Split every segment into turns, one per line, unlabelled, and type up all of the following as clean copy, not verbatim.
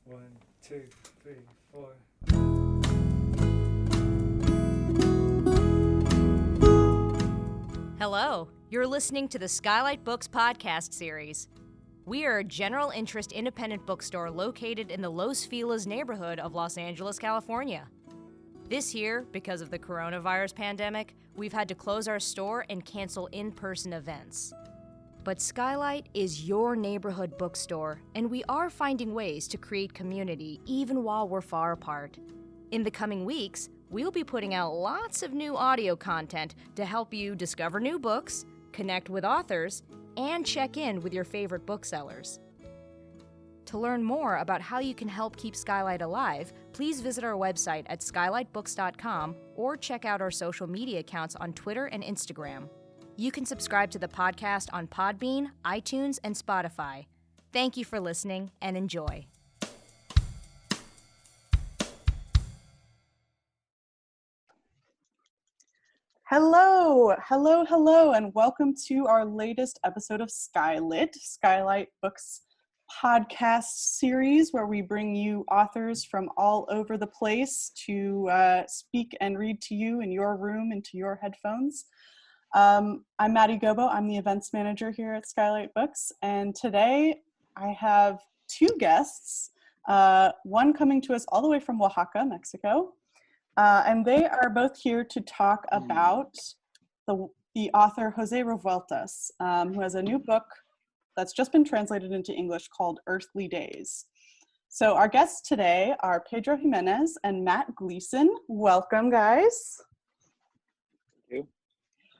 One, two, three, four.
Hello, you're listening to the Skylight Books podcast series. We are a general interest independent bookstore located in the Los Feliz neighborhood of Los Angeles, California. This year, because of the coronavirus pandemic, we've had to close our store and cancel in-person events. But Skylight is your neighborhood bookstore, and we are finding ways to create community even while we're far apart. In the coming weeks, we'll be putting out lots of new audio content to help you discover new books, connect with authors, and check in with your favorite booksellers. To learn more about how you can help keep Skylight alive, please visit our website at skylightbooks.com or check out our social media accounts on Twitter and Instagram. You can subscribe to the podcast on Podbean, iTunes, and Spotify. Thank you for listening and enjoy.
Hello, and welcome to our latest episode of Skylight Books podcast series, where we bring you authors from all over the place to speak and read to you in your room into your headphones. I'm Maddie Gobo. I'm the events manager here at Skylight Books, and today I have two guests, one coming to us all the way from Oaxaca, Mexico, and they are both here to talk about the author JOSÉ Revueltas, who has a new book that's just been translated into English called Earthly Days. So our guests today are Pedro Jiménez and Matt Gleeson. Welcome, guys.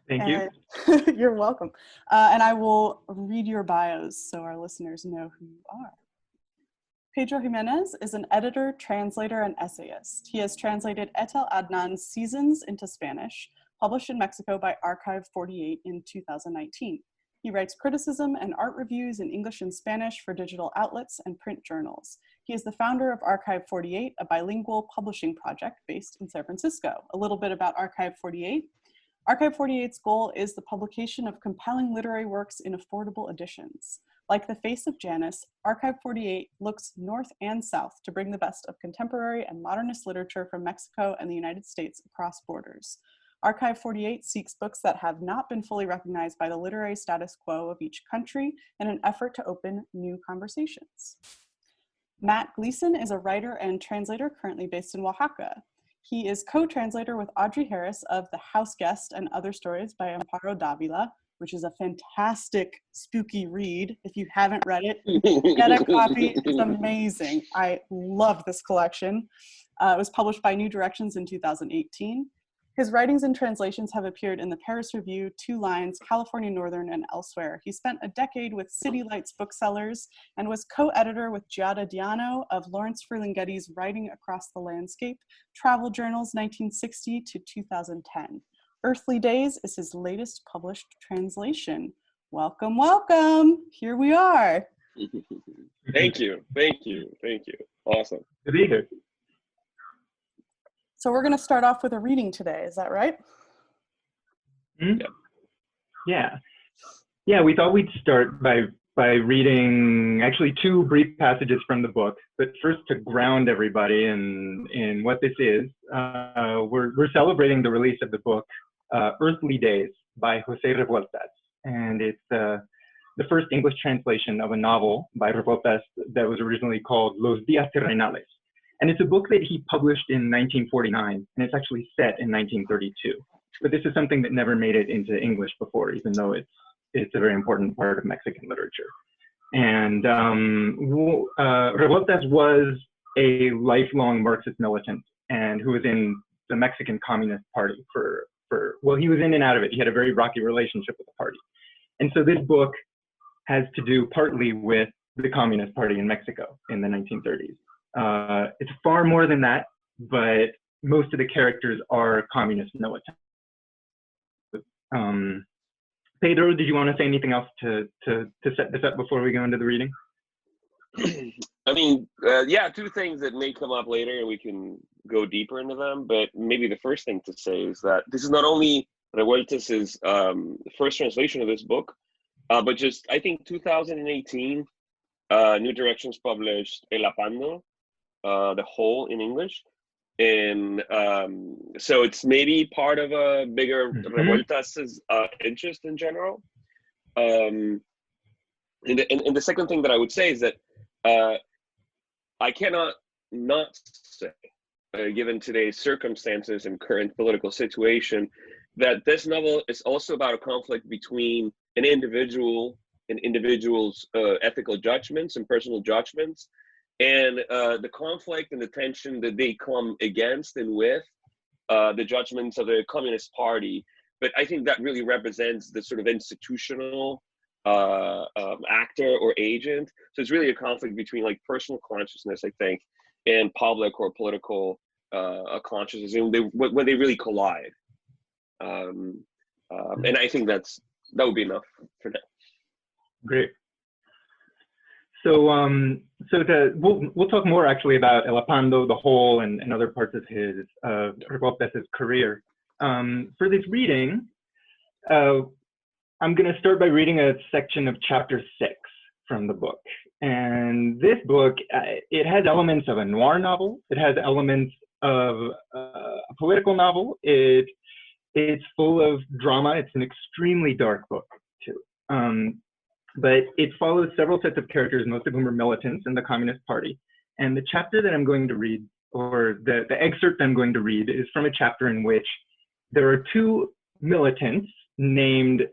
Thank you.
You're welcome. And I will read your bios so our listeners know who you are. Pedro Jiménez is an editor, translator, and essayist. He has translated Etel Adnan's Seasons into Spanish, published in Mexico by Archive48 in 2019. He writes criticism and art reviews in English and Spanish for digital outlets and print journals. He is the founder of Archive48, a bilingual publishing project based in San Francisco. A little bit about Archive48. Archive48's goal is the publication of compelling literary works in affordable editions. Like The Face of Janus, Archive48 looks north and south to bring the best of contemporary and modernist literature from Mexico and the United States across borders. Archive48 seeks books that have not been fully recognized by the literary status quo of each country in an effort to open new conversations. Matt Gleeson is a writer and translator currently based in Oaxaca. He is co-translator with Audrey Harris of The House Guest and Other Stories by Amparo Davila, which is a fantastic, spooky read. If you haven't read it, get a copy. It's amazing. I love this collection. It was published by New Directions in 2018. His writings and translations have appeared in the Paris Review, Two Lines, California Northern, and elsewhere. He spent a decade with City Lights Booksellers and was co-editor with Giada Diano of Lawrence Ferlinghetti's Writing Across the Landscape, Travel Journals 1960 to 2010. Earthly Days is his latest published translation. Welcome, welcome. Here we are.
Thank you. Awesome.
Good to be here.
So we're going to start off with a reading today. Is that right?
Mm-hmm. Yeah. We thought we'd start by reading actually two brief passages from the book. But first, to ground everybody in what this is, we're celebrating the release of the book Earthly Days by JOSÉ Revueltas, and it's the first English translation of a novel by Revueltas that was originally called Los Días Terrenales. And it's a book that he published in 1949, and it's actually set in 1932. But this is something that never made it into English before, even though it's a very important part of Mexican literature. And Revueltas was a lifelong Marxist militant, and who was in the Mexican Communist Party well, he was in and out of it. He had a very rocky relationship with the party. And so this book has to do partly with the Communist Party in Mexico in the 1930s. It's far more than that, but most of the characters are communist militants. Pedro, did you want to say anything else to set this up before we go into the reading?
I mean, two things that may come up later and we can go deeper into them, but maybe the first thing to say is that this is not only Revueltas' first translation of this book, but just, I think 2018, New Directions published El Apando, the whole in English. And so it's maybe part of a bigger Revueltas' interest in general. And the second thing that I would say is that I cannot not say, given today's circumstances and current political situation, that this novel is also about a conflict between an individual and individuals' ethical judgments and personal judgments, and the conflict and the tension that they come against and with the judgments of the Communist Party. But I think that really represents the sort of institutional actor or agent. So it's really a conflict between like personal consciousness, I think, and public or political consciousness, and when they really collide. And I think that would be enough for now. Great.
So, we'll talk more actually about El Apando, the whole, and other parts of his Revueltas' career. For this reading, I'm going to start by reading a section of chapter 6 from the book. And this book, it has elements of a noir novel. It has elements of a political novel. It's full of drama. It's an extremely dark book too. But it follows several sets of characters, most of whom are militants in the Communist Party. And the chapter that I'm going to read, or the excerpt I'm going to read, is from a chapter in which there are two militants named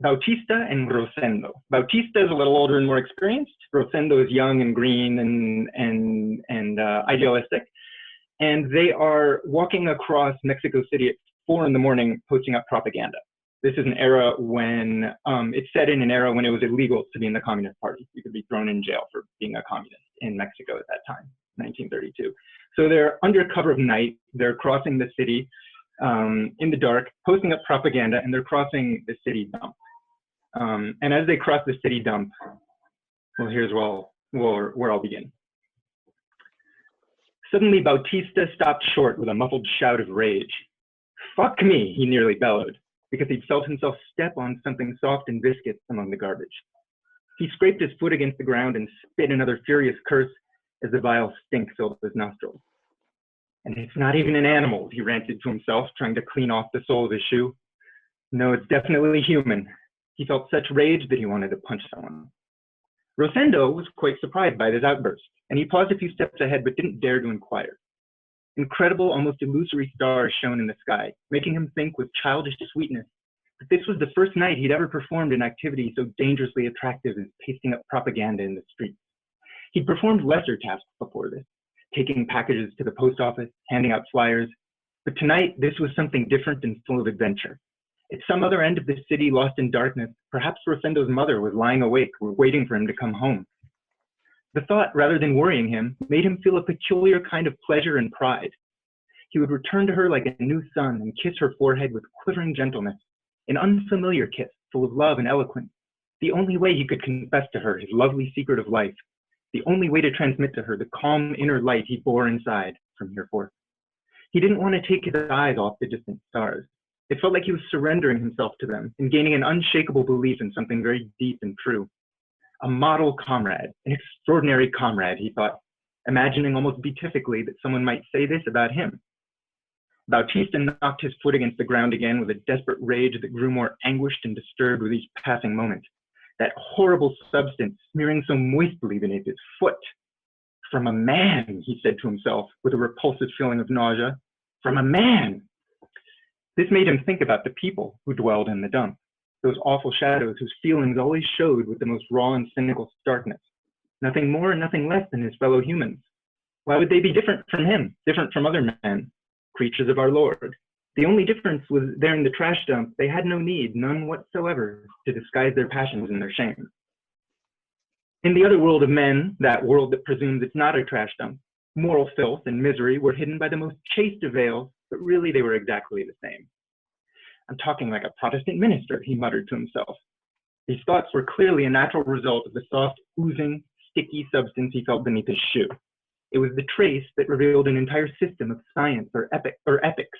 Bautista and Rosendo. Bautista is a little older and more experienced. Rosendo is young and green and idealistic. And they are walking across Mexico City at 4 in the morning, posting up propaganda. This is an era when, it's set in an era when it was illegal to be in the Communist Party. You could be thrown in jail for being a communist in Mexico at that time, 1932. So they're under cover of night. They're crossing the city in the dark, posting up propaganda, and they're crossing the city dump. And as they cross the city dump, well, here's where I'll begin. Suddenly, Bautista stopped short with a muffled shout of rage. "Fuck me," he nearly bellowed, because he'd felt himself step on something soft and viscous among the garbage. He scraped his foot against the ground and spit another furious curse as the vile stink filled his nostrils. "And it's not even an animal," he ranted to himself, trying to clean off the sole of his shoe. "No, it's definitely human." He felt such rage that he wanted to punch someone. Rosendo was quite surprised by this outburst, and he paused a few steps ahead but didn't dare to inquire. Incredible, almost illusory stars shone in the sky, making him think with childish sweetness that this was the first night he'd ever performed an activity so dangerously attractive as pasting up propaganda in the streets. He'd performed lesser tasks before this, taking packages to the post office, handing out flyers, but tonight this was something different and full of adventure. At some other end of the city, lost in darkness, perhaps Rosendo's mother was lying awake, waiting for him to come home. The thought, rather than worrying him, made him feel a peculiar kind of pleasure and pride. He would return to her like a new son and kiss her forehead with quivering gentleness, an unfamiliar kiss full of love and eloquence, the only way he could confess to her his lovely secret of life, the only way to transmit to her the calm inner light he bore inside from hereforth. He didn't want to take his eyes off the distant stars. It felt like he was surrendering himself to them and gaining an unshakable belief in something very deep and true. A model comrade, an extraordinary comrade, he thought, imagining almost beatifically that someone might say this about him. Bautista knocked his foot against the ground again with a desperate rage that grew more anguished and disturbed with each passing moment. That horrible substance smearing so moistly beneath his foot. From a man, he said to himself with a repulsive feeling of nausea. From a man! This made him think about the people who dwelled in the dump, those awful shadows whose feelings always showed with the most raw and cynical starkness. Nothing more and nothing less than his fellow humans. Why would they be different from him, different from other men? Creatures of our Lord. The only difference was there in the trash dump, they had no need, none whatsoever, to disguise their passions and their shame. In the other world of men, that world that presumes it's not a trash dump, moral filth and misery were hidden by the most chaste of veils, but really they were exactly the same. I'm talking like a Protestant minister, he muttered to himself. These thoughts were clearly a natural result of the soft, oozing, sticky substance he felt beneath his shoe. It was the trace that revealed an entire system of science or ethics.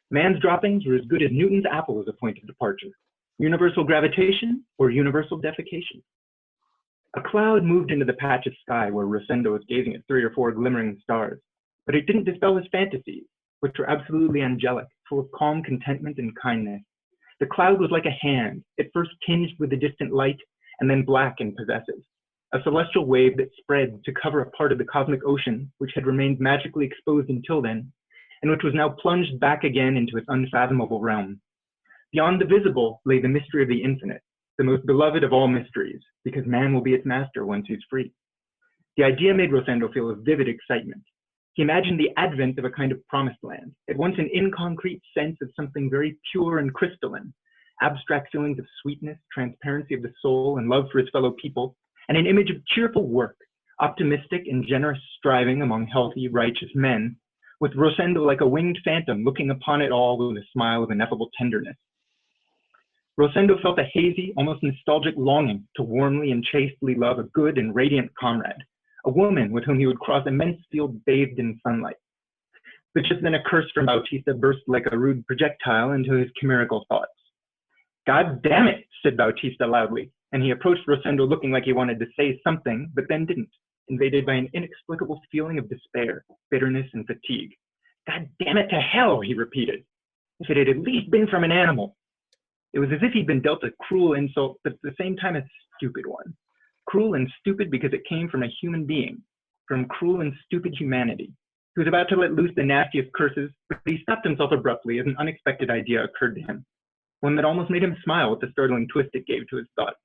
Man's droppings were as good as Newton's apple as a point of departure. Universal gravitation or universal defecation. A cloud moved into the patch of sky where Rosendo was gazing at 3 or 4 glimmering stars, but it didn't dispel his fantasies, which were absolutely angelic, full of calm contentment and kindness. The cloud was like a hand, at first tinged with a distant light, and then black and possessive, a celestial wave that spread to cover a part of the cosmic ocean which had remained magically exposed until then, and which was now plunged back again into its unfathomable realm. Beyond the visible lay the mystery of the infinite, the most beloved of all mysteries, because man will be its master once he's free. The idea made Rosendo feel a vivid excitement. He imagined the advent of a kind of promised land, at once an inconcrete sense of something very pure and crystalline, abstract feelings of sweetness, transparency of the soul, and love for his fellow people, and an image of cheerful work, optimistic and generous striving among healthy, righteous men, with Rosendo like a winged phantom looking upon it all with a smile of ineffable tenderness. Rosendo felt a hazy, almost nostalgic longing to warmly and chastely love a good and radiant comrade, a woman with whom he would cross immense fields bathed in sunlight. But just then a curse from Bautista burst like a rude projectile into his chimerical thoughts. "God damn it," said Bautista loudly, and he approached Rosendo looking like he wanted to say something, but then didn't, invaded by an inexplicable feeling of despair, bitterness, and fatigue. "God damn it to hell," he repeated. "If it had at least been from an animal." It was as if he'd been dealt a cruel insult, but at the same time a stupid one. Cruel and stupid because it came from a human being, from cruel and stupid humanity. He was about to let loose the nastiest curses, but he stopped himself abruptly as an unexpected idea occurred to him, one that almost made him smile with the startling twist it gave to his thoughts.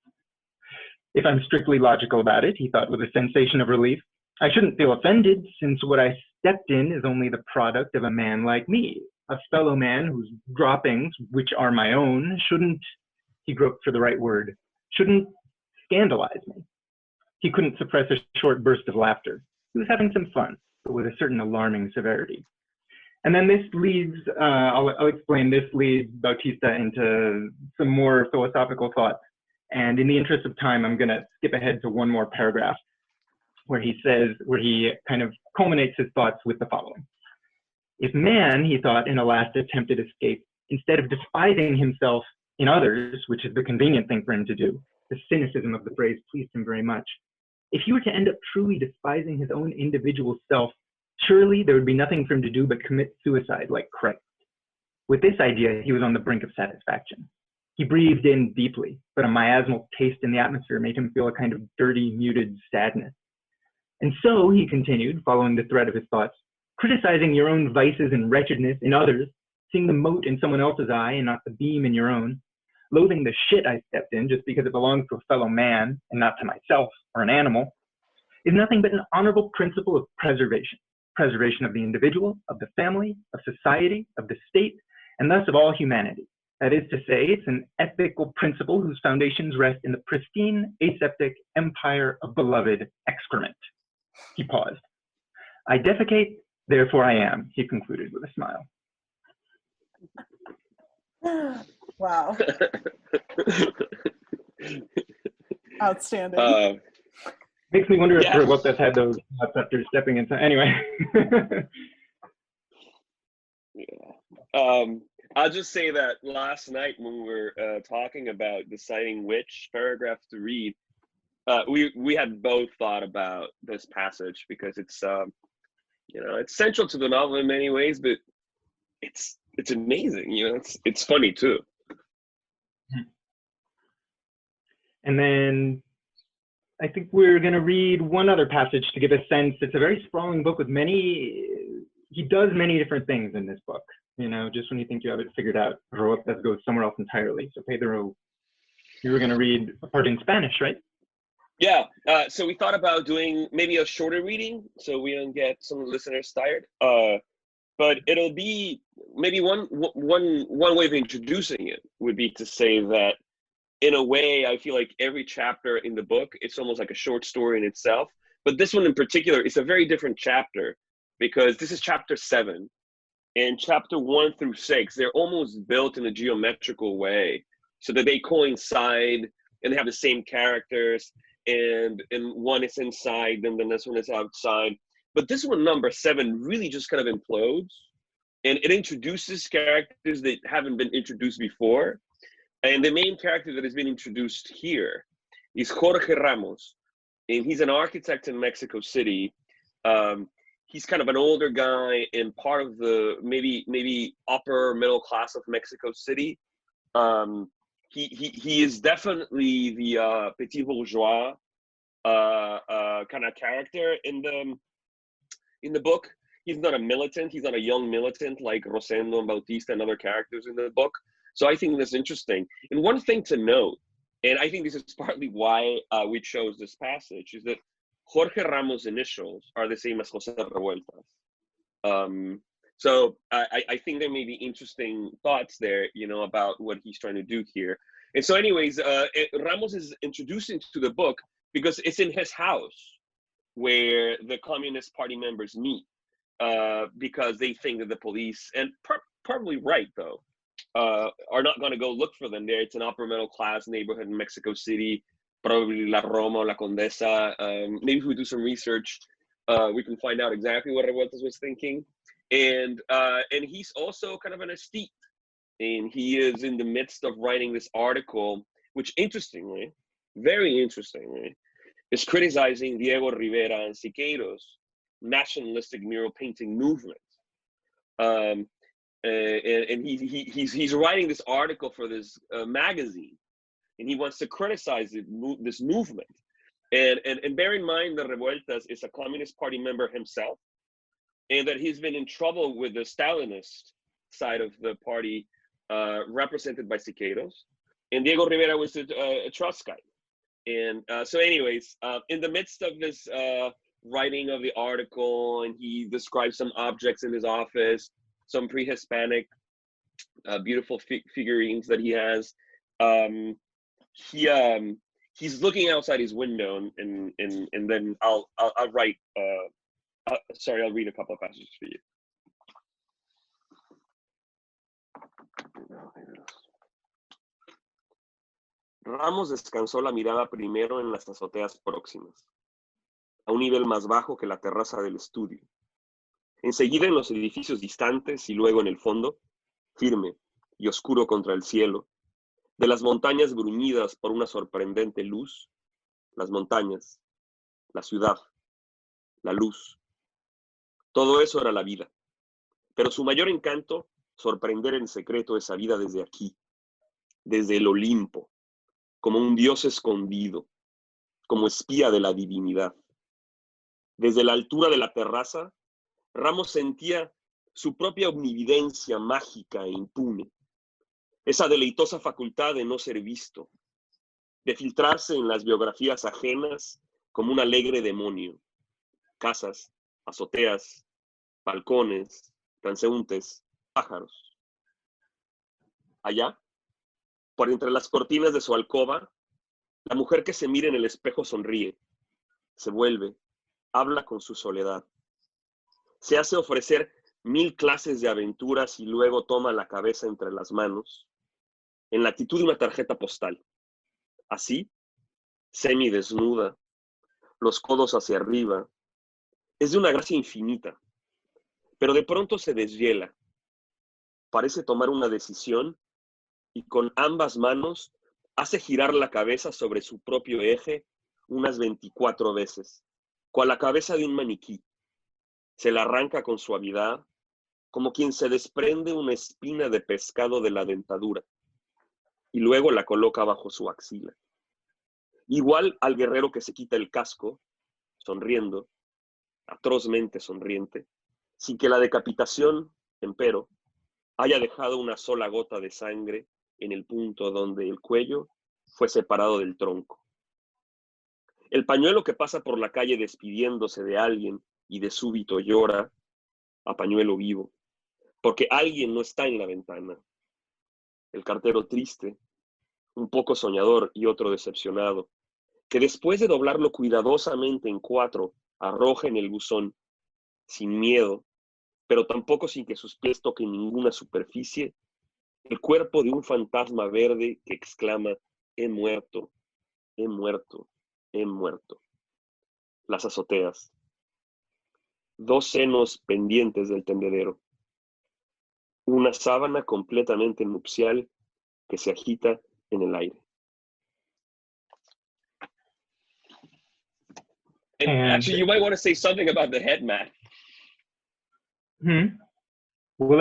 If I'm strictly logical about it, he thought with a sensation of relief, I shouldn't feel offended, since what I stepped in is only the product of a man like me, a fellow man whose droppings, which are my own, shouldn't, he groped for the right word, shouldn't scandalize me. He couldn't suppress a short burst of laughter. He was having some fun, but with a certain alarming severity. And then this leads, I'll explain, this leads Bautista into some more philosophical thoughts. And in the interest of time, I'm gonna skip ahead to one more paragraph where he kind of culminates his thoughts with the following. If man, he thought in a last attempt at escape, instead of despising himself in others, which is the convenient thing for him to do, the cynicism of the phrase pleased him very much. If he were to end up truly despising his own individual self, surely there would be nothing for him to do but commit suicide like Christ. With this idea, he was on the brink of satisfaction. He breathed in deeply, but a miasmal taste in the atmosphere made him feel a kind of dirty, muted sadness. And so, he continued, following the thread of his thoughts, criticizing your own vices and wretchedness in others, seeing the mote in someone else's eye and not the beam in your own, loathing the shit I stepped in just because it belongs to a fellow man and not to myself or an animal, is nothing but an honorable principle of preservation. Preservation of the individual, of the family, of society, of the state, and thus of all humanity. That is to say, it's an ethical principle whose foundations rest in the pristine, aseptic empire of beloved excrement. He paused. I defecate, therefore I am, he concluded with a smile.
Wow. Outstanding.
Makes me wonder if Revueltas had those thoughts after stepping into, anyway.
I'll just say that last night when we were talking about deciding which paragraph to read, we had both thought about this passage because it's it's central to the novel in many ways, but it's amazing. It's funny too.
And then I think we're going to read one other passage to give a sense. It's a very sprawling book with he does many different things in this book. Just when you think you have it figured out, Revueltas goes somewhere else entirely. So Pedro, you were going to read a part in Spanish, right?
Yeah. So we thought about doing maybe a shorter reading so we don't get some listeners tired. But it'll be maybe one way of introducing it would be to say that in a way, I feel like every chapter in the book, it's almost like a short story in itself. But this one in particular is a very different chapter because this is chapter 7. And chapter 1 through 6, they're almost built in a geometrical way so that they coincide and they have the same characters. And one is inside, and then this one is outside. But this one, number 7, really just kind of implodes. And it introduces characters that haven't been introduced before. And the main character that has been introduced here is Jorge Ramos, and he's an architect in Mexico City. He's kind of an older guy and part of the maybe upper middle class of Mexico City. He is definitely the petit bourgeois kind of character in the book. He's not a militant. He's not a young militant like Rosendo and Bautista and other characters in the book. So I think that's interesting. And one thing to note, and I think this is partly why we chose this passage, is that Jorge Ramos' initials are the same as José Revueltas. So I think there may be interesting thoughts there, you know, about what he's trying to do here. And so anyways, Ramos is introducing to the book because it's in his house where the Communist Party members meet. Because they think that the police, and probably right though, are not going to go look for them there. It's an upper middle class neighborhood in Mexico City, probably La Roma or La Condesa. Maybe if we do some research, we can find out exactly what Revueltas was thinking. And he's also kind of an aesthete, and he is in the midst of writing this article, which interestingly, very interestingly, is criticizing Diego Rivera and Siqueiros' nationalistic mural painting movement, and he's writing this article for this magazine, and he wants to criticize this movement. And bear in mind that Revueltas is a Communist Party member himself, and that he's been in trouble with the Stalinist side of the party, represented by Siqueiros, and Diego Rivera was a Trotskyite. And so anyways, in the midst of this writing of the article, and he describes some objects in his office, some pre-Hispanic beautiful figurines that he has. He's looking outside his window, and then I'll write. Sorry, I'll read a couple of passages for you. Ramos descansó la mirada primero en las azoteas próximas, a un nivel más bajo que la terraza del estudio. Enseguida en los edificios distantes y luego en el fondo, firme y oscuro contra el cielo, de las montañas bruñidas por una sorprendente luz, las montañas, la ciudad, la luz. Todo eso era la vida, pero su mayor encanto, sorprender en secreto esa vida desde aquí, desde el Olimpo, como un dios escondido, como espía de la divinidad. Desde la altura de la terraza, Ramos sentía su propia omnividencia mágica e impune, esa deleitosa facultad de no ser visto, de filtrarse en las biografías ajenas como un alegre demonio. Casas, azoteas, balcones, transeúntes, pájaros. Allá, por entre las cortinas de su alcoba, la mujer que se mira en el espejo sonríe, se vuelve, habla con su soledad. Se hace ofrecer 1000 clases de aventuras y luego toma la cabeza entre las manos, en la actitud de una tarjeta postal. Así, semidesnuda, los codos hacia arriba, es de una gracia infinita, pero de pronto se deshiela. Parece tomar una decisión y con ambas manos hace girar la cabeza sobre su propio eje unas 24 veces, cual la cabeza de un maniquí. Se la arranca con suavidad, como quien se desprende una espina de pescado de la dentadura, y luego la coloca bajo su axila. Igual al guerrero que se quita el casco, sonriendo, atrozmente sonriente, sin que la decapitación, empero, haya dejado una sola gota de sangre en el punto donde el cuello fue separado del tronco. El pañuelo que pasa por la calle despidiéndose de alguien y de súbito llora a pañuelo vivo, porque alguien no está en la ventana. El cartero triste, un poco soñador y otro decepcionado, que después de doblarlo cuidadosamente en 4, arroja en el buzón, sin miedo, pero tampoco sin que sus pies toquen ninguna superficie, el cuerpo de un fantasma verde que exclama: he muerto, he muerto, he muerto. Las azoteas. 2 senos pendientes del tendedero. Una sábana completamente nupcial que se agita en el aire. And actually, you might want to say something about the head, Matt.
Well,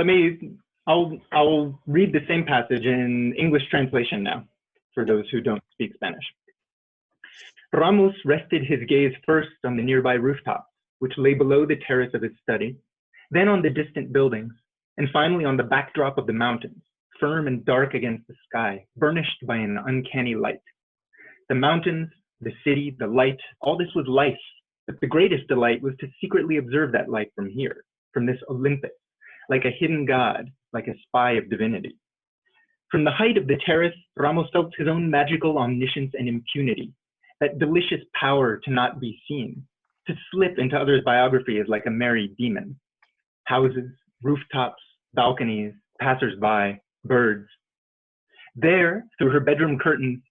I'll read the same passage in English translation now, for those who don't speak Spanish. Ramos rested his gaze first on the nearby rooftops, which lay below the terrace of his study, then on the distant buildings, and finally on the backdrop of the mountains, firm and dark against the sky, burnished by an uncanny light. The mountains, the city, the light, all this was life, but the greatest delight was to secretly observe that light from here, from this Olympus, like a hidden god, like a spy of divinity. From the height of the terrace, Ramos felt his own magical omniscience and impunity, that delicious power to not be seen, to slip into others' biographies like a merry demon. Houses, rooftops, balconies, passers-by, birds. There, through her bedroom curtains,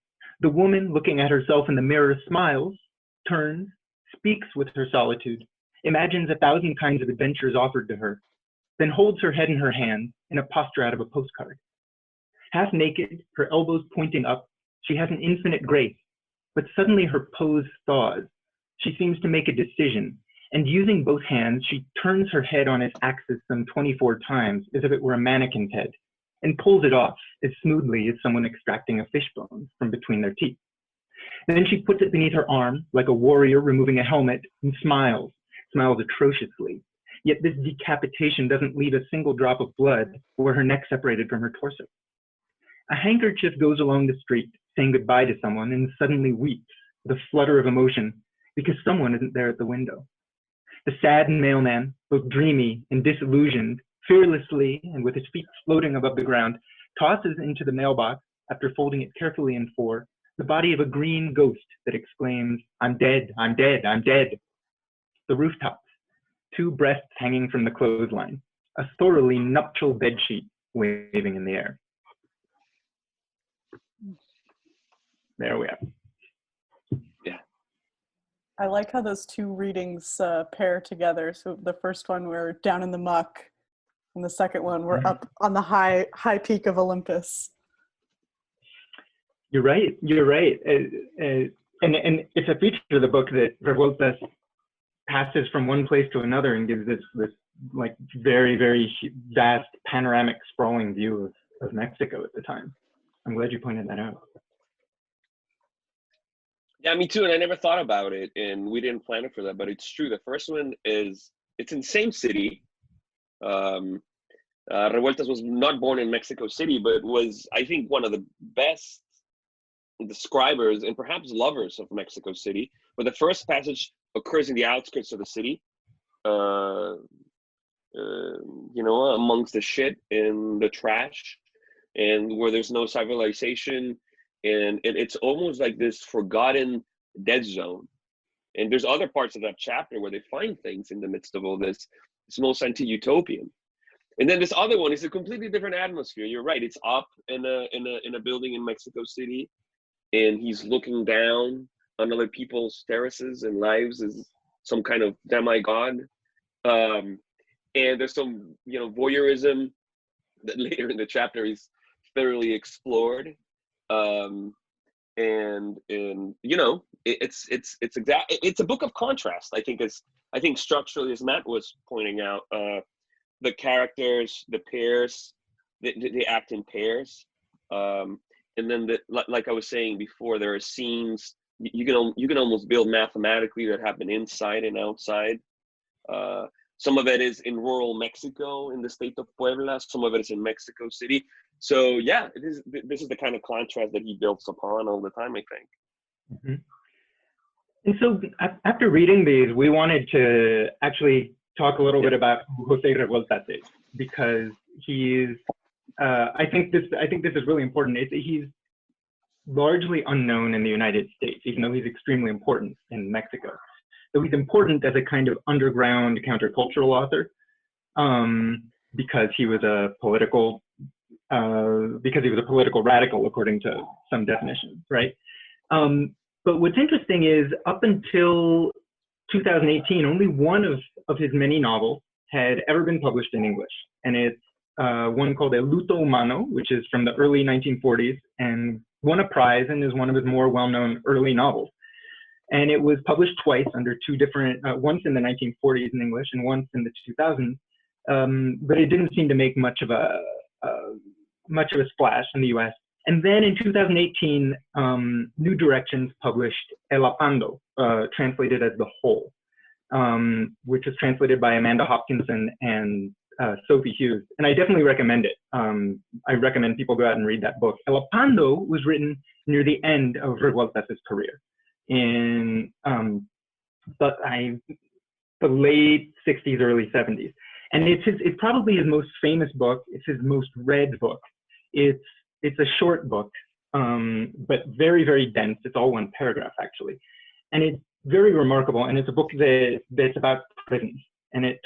the woman looking at herself in the mirror smiles, turns, speaks with her solitude, imagines 1,000 kinds of adventures offered to her, then holds her head in her hand in a posture out of a postcard. Half naked, her elbows pointing up, she has an infinite grace, but suddenly her pose thaws. She seems to make a decision, and using both hands, she turns her head on its axis some 24 times as if it were a mannequin's head, and pulls it off as smoothly as someone extracting a fishbone from between their teeth. Then she puts it beneath her arm, like a warrior removing a helmet, and smiles atrociously. Yet this decapitation doesn't leave a single drop of blood where her neck separated from her torso. A handkerchief goes along the street, saying goodbye to someone, and suddenly weeps with a flutter of emotion because someone isn't there at the window. The sad mailman, both dreamy and disillusioned, fearlessly and with his feet floating above the ground, tosses into the mailbox, after folding it carefully in four, the body of a green ghost that exclaims, "I'm dead, I'm dead, I'm dead." The rooftops, 2 breasts hanging from the clothesline, a thoroughly nuptial bedsheet waving in the air. There we are.
Yeah.
I like how those 2 readings pair together. So the first one, we're down in the muck, and the second one, we're up on the high peak of Olympus.
You're right. And it's a feature of the book that Revueltas passes from one place to another and gives this like very, very vast panoramic sprawling view of Mexico at the time. I'm glad you pointed that out.
Yeah, me too. And I never thought about it, and we didn't plan it for that, but it's true. The first one it's in the same city. Revueltas was not born in Mexico City, but was, I think, one of the best describers and perhaps lovers of Mexico City. But the first passage occurs in the outskirts of the city, amongst the shit and the trash, and where there's no civilization. And it's almost like this forgotten dead zone. And there's other parts of that chapter where they find things in the midst of all this. It's most anti-utopian. And then this other one is a completely different atmosphere. You're right. It's up in a building in Mexico City, and he's looking down on other people's terraces and lives as some kind of demigod. And there's some voyeurism that later in the chapter is thoroughly explored. It's a book of contrast. I think structurally, as Matt was pointing out, the characters, the pairs, they act in pairs, and then like I was saying before, there are scenes you can almost build mathematically that happen inside and outside. Some of it is in rural Mexico, in the state of Puebla. Some of it is in Mexico City. So yeah, this is the kind of contrast that he builds upon all the time, I think.
Mm-hmm. And so after reading these, we wanted to actually talk a little bit about who JOSÉ Revueltas is, because he's, I think this is really important. He's largely unknown in the United States, even though he's extremely important in Mexico. So he's important as a kind of underground countercultural author, because he was a political radical, according to some definitions, right? But what's interesting is, up until 2018, only one of his many novels had ever been published in English, and it's one called El Luto Humano, which is from the early 1940s, and won a prize and is one of his more well-known early novels. And it was published twice under two different, once in the 1940s in English and once in the 2000s. But it didn't seem to make much of a splash in the US. And then in 2018, New Directions published El Apando, translated as The Whole, which was translated by Amanda Hopkinson and Sophie Hughes. And I definitely recommend it. I recommend people go out and read that book. El Apando was written near the end of Revueltas' career in the late 60s, early 70s. And it's probably his most famous book. It's his most read book. It's a short book, but very, very dense. It's all one paragraph, actually. And it's very remarkable. And it's a book that's about prisons. And it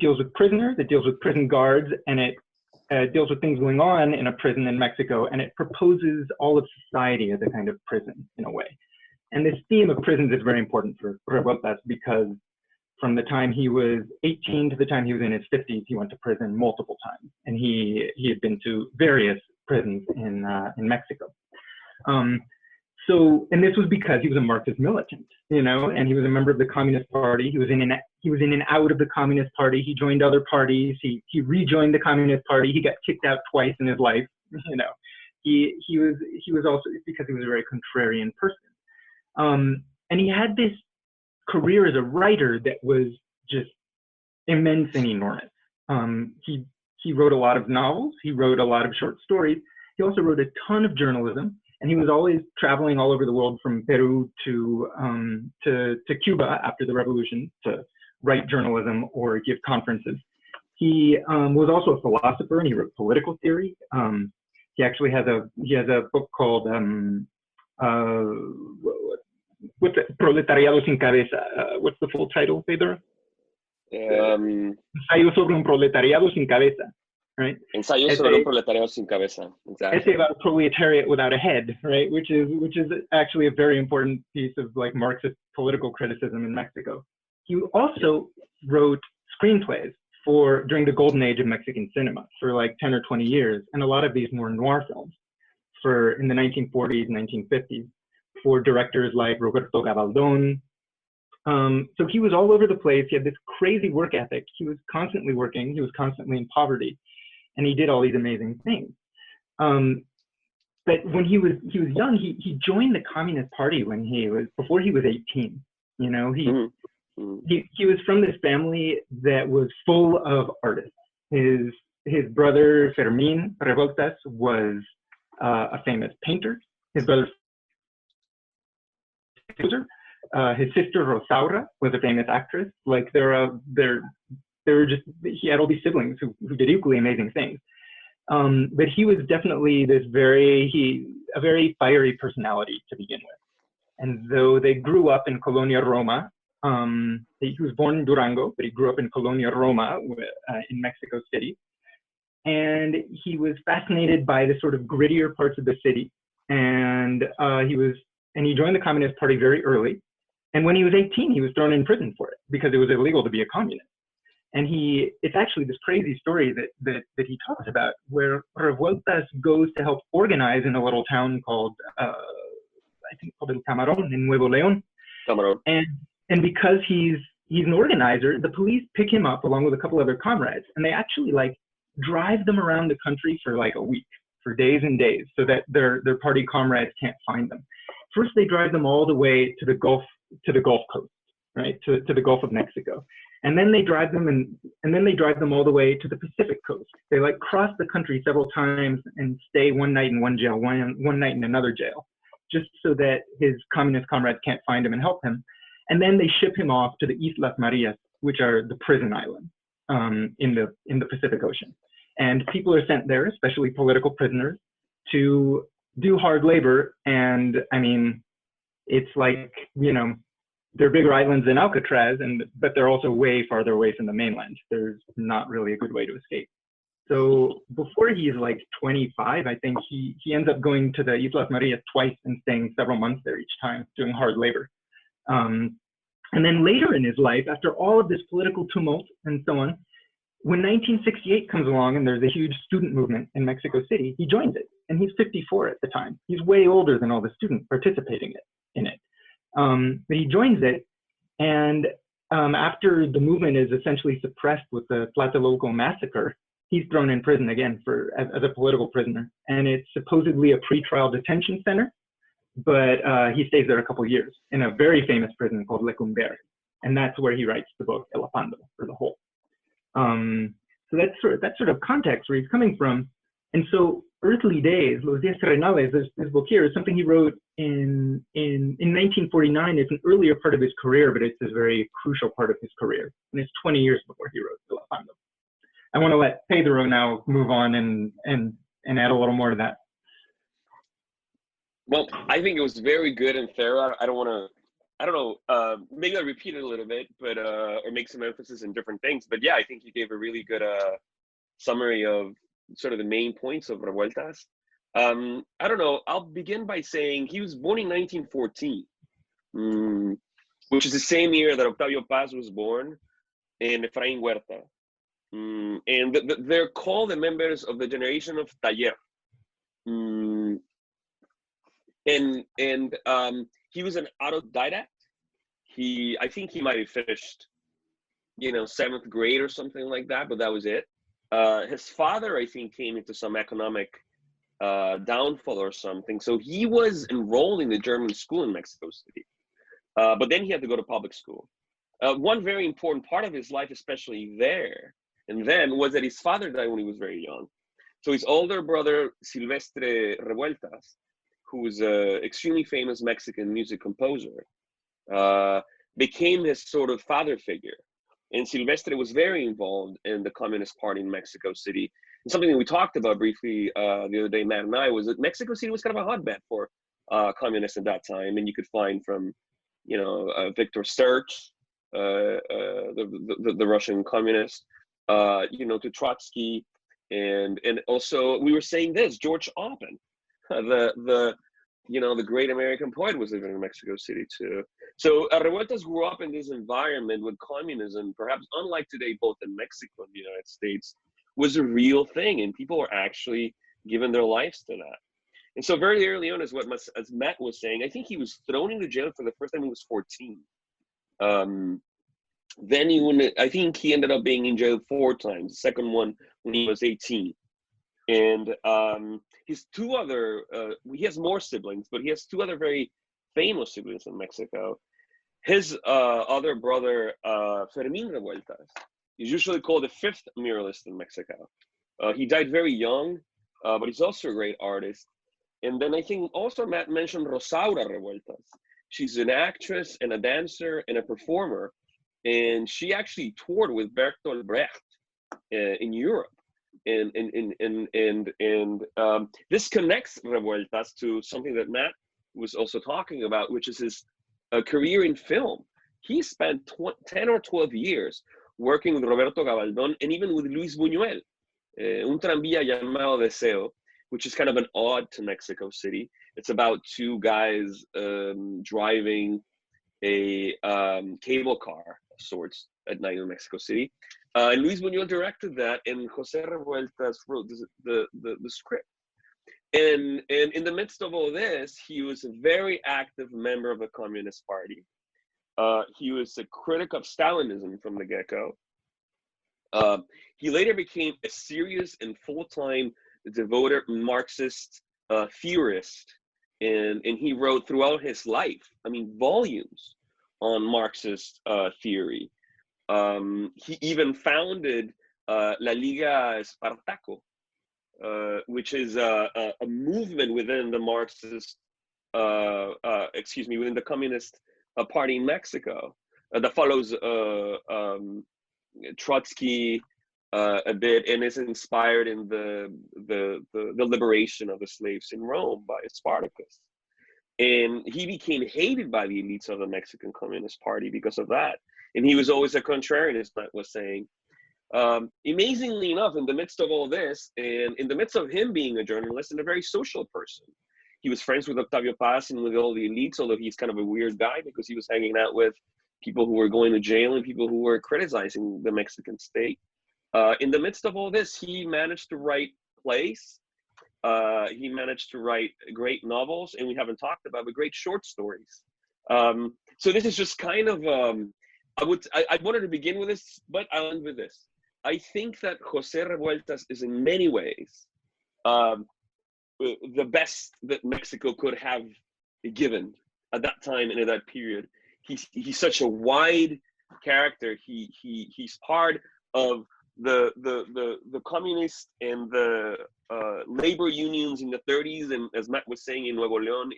deals with prisoners, it deals with prison guards, and it deals with things going on in a prison in Mexico. And it proposes all of society as a kind of prison, in a way. And this theme of prisons is very important for Revueltas, because from the time he was 18 to the time he was in his 50s, he went to prison multiple times, and he had been to various prisons in Mexico. And this was because he was a Marxist militant, and he was a member of the Communist Party. He was in and out of the Communist Party. He joined other parties. He rejoined the Communist Party. He got kicked out twice in his life. He was also, because he was a very contrarian person. And he had this career as a writer that was just immense and enormous. He wrote a lot of novels. He wrote a lot of short stories. He also wrote a ton of journalism, and he was always traveling all over the world, from Peru to Cuba after the revolution, to write journalism or give conferences. He was also a philosopher, and he wrote political theory. He actually has a book called Proletariado sin cabeza. What's the full title, Pedro? Ensayo sobre un proletariado sin cabeza, right?
Ensayo sobre un proletariado sin cabeza. Exactly.
Essay about a proletariat without a head, right? Which is actually a very important piece of like Marxist political criticism in Mexico. He also wrote screenplays during the golden age of Mexican cinema for like 10 or 20 years, and a lot of these were noir films in the 1940s, 1950s. For directors like Roberto Gabaldon. So he was all over the place. He had this crazy work ethic. He was constantly working. He was constantly in poverty, and he did all these amazing things. But when he was young, he joined the Communist Party before he was 18. He was from this family that was full of artists. His brother Fermín Revueltas was a famous painter. His brother, his sister Rosaura was a famous actress. Like he had all these siblings who did equally amazing things. But he was definitely a very fiery personality to begin with. And though they grew up in Colonia Roma, he was born in Durango, but he grew up in Colonia Roma in Mexico City. And he was fascinated by the sort of grittier parts of the city. And he joined the Communist Party very early. And when he was 18, he was thrown in prison for it because it was illegal to be a communist. And it's actually this crazy story that he talks about, where Revueltas goes to help organize in a little town called, I think called El Camarón in Nuevo León.
Camarón.
And because he's an organizer, the police pick him up along with a couple other comrades, and they actually like drive them around the country for like a week, for days and days, so that their party comrades can't find them. First, they drive them all the way to the Gulf Coast, right, to the Gulf of Mexico, and then they drive them all the way to the Pacific coast. They like cross the country several times and stay one night in one jail, one night in another jail, just so that his communist comrades can't find him and help him. And then they ship him off to the Islas Marias, which are the prison islands in the Pacific Ocean. And people are sent there, especially political prisoners, to do hard labor. And I mean, it's like, they're bigger islands than Alcatraz, but they're also way farther away from the mainland. There's not really a good way to escape. So before he's like 25, I think he ends up going to the Islas Marias twice and staying several months there each time, doing hard labor. And then later in his life, after all of this political tumult and so on, when 1968 comes along and there's a huge student movement in Mexico City, he joins it. And he's 54 at the time. He's way older than all the students participating in it. But he joins it, and after the movement is essentially suppressed with the Tlatelolco massacre, he's thrown in prison again as a political prisoner. And it's supposedly a pretrial detention center, but he stays there a couple of years in a very famous prison called Lecumberri. And that's where he writes the book El Apando, or The Hole. So that's sort of context where he's coming from. And so Earthly Days, Los Días Terrenales, this book here, is something he wrote in 1949. It's an earlier part of his career, but it's a very crucial part of his career. And it's 20 years before he wrote El Apando. I want to let Pedro now move on and add a little more to that.
Well, I think it was very good and thorough. I don't know, maybe I'll repeat it a little bit, but or make some emphasis in different things. But yeah, I think you gave a really good summary of sort of the main points of Revueltas. I don't know, I'll begin by saying he was born in 1914, which is the same year that Octavio Paz was born and Efraín Huerta. And they're called the members of the generation of Taller. He was an autodidact. I think he might have finished, 7th grade or something like that, but that was it. His father, I think, came into some economic downfall or something. So he was enrolled in the German school in Mexico City. But then he had to go to public school. One very important part of his life, especially there and then, was that his father died when he was very young. So his older brother, Silvestre Revueltas, who was an extremely famous Mexican music composer, became his sort of father figure. And Silvestre was very involved in the Communist Party in Mexico City. And something that we talked about briefly the other day, Matt and I, was that Mexico City was kind of a hotbed for communists at that time. And you could find from, Victor Serge, the Russian communist, to Trotsky. And also, we were saying this, George Oppen, the great American poet, was living in Mexico City too. So Revueltas grew up in this environment with communism, perhaps unlike today, both in Mexico and the United States, was a real thing, and people were actually giving their lives to that. And so very early on, as Matt was saying, I think he was thrown into jail for the first time when he was 14. Then I think he ended up being in jail 4 times, the second one when he was 18. And his two other, he has more siblings, but he has 2 other very famous siblings in Mexico. His other brother, Fermín Revueltas, is usually called the 5th muralist in Mexico. He died very young, but he's also a great artist. And then I think also Matt mentioned Rosaura Revueltas. She's an actress and a dancer and a performer. And she actually toured with Bertolt Brecht in Europe. And this connects Revueltas to something that Matt was also talking about, which is his career in film. He spent 10 or 12 years working with Roberto Gabaldón and even with Luis Buñuel, Un tranvía llamado Deseo, which is kind of an ode to Mexico City. It's about 2 guys driving a cable car of sorts at night in Mexico City. And Luis Buñuel directed that, and José Revueltas wrote the script. And in the midst of all this, he was a very active member of the Communist Party. He was a critic of Stalinism from the get-go. He later became a serious and full-time devoted Marxist theorist. And he wrote throughout his life, volumes on Marxist theory. He even founded La Liga Espartaco, which is a movement within the Marxist, within the Communist Party in Mexico that follows Trotsky a bit, and is inspired in the liberation of the slaves in Rome by Spartacus. And he became hated by the elites of the Mexican Communist Party because of that. And he was always a contrarian, as Matt was saying. Amazingly enough, in the midst of all this, and in the midst of him being a journalist and a very social person, he was friends with Octavio Paz and with all the elites, although he's kind of a weird guy because he was hanging out with people who were going to jail and people who were criticizing the Mexican state. In the midst of all this, he managed to write plays. He managed to write great novels, and we haven't talked about, but great short stories. So this is just kind of, I wanted to begin with this, but I'll end with this. I think that José Revueltas is in many ways the best that Mexico could have given at that time and in that period. He's such a wide character. He's part of the communist and the labor unions in the 30s, and as Matt was saying, in Nuevo León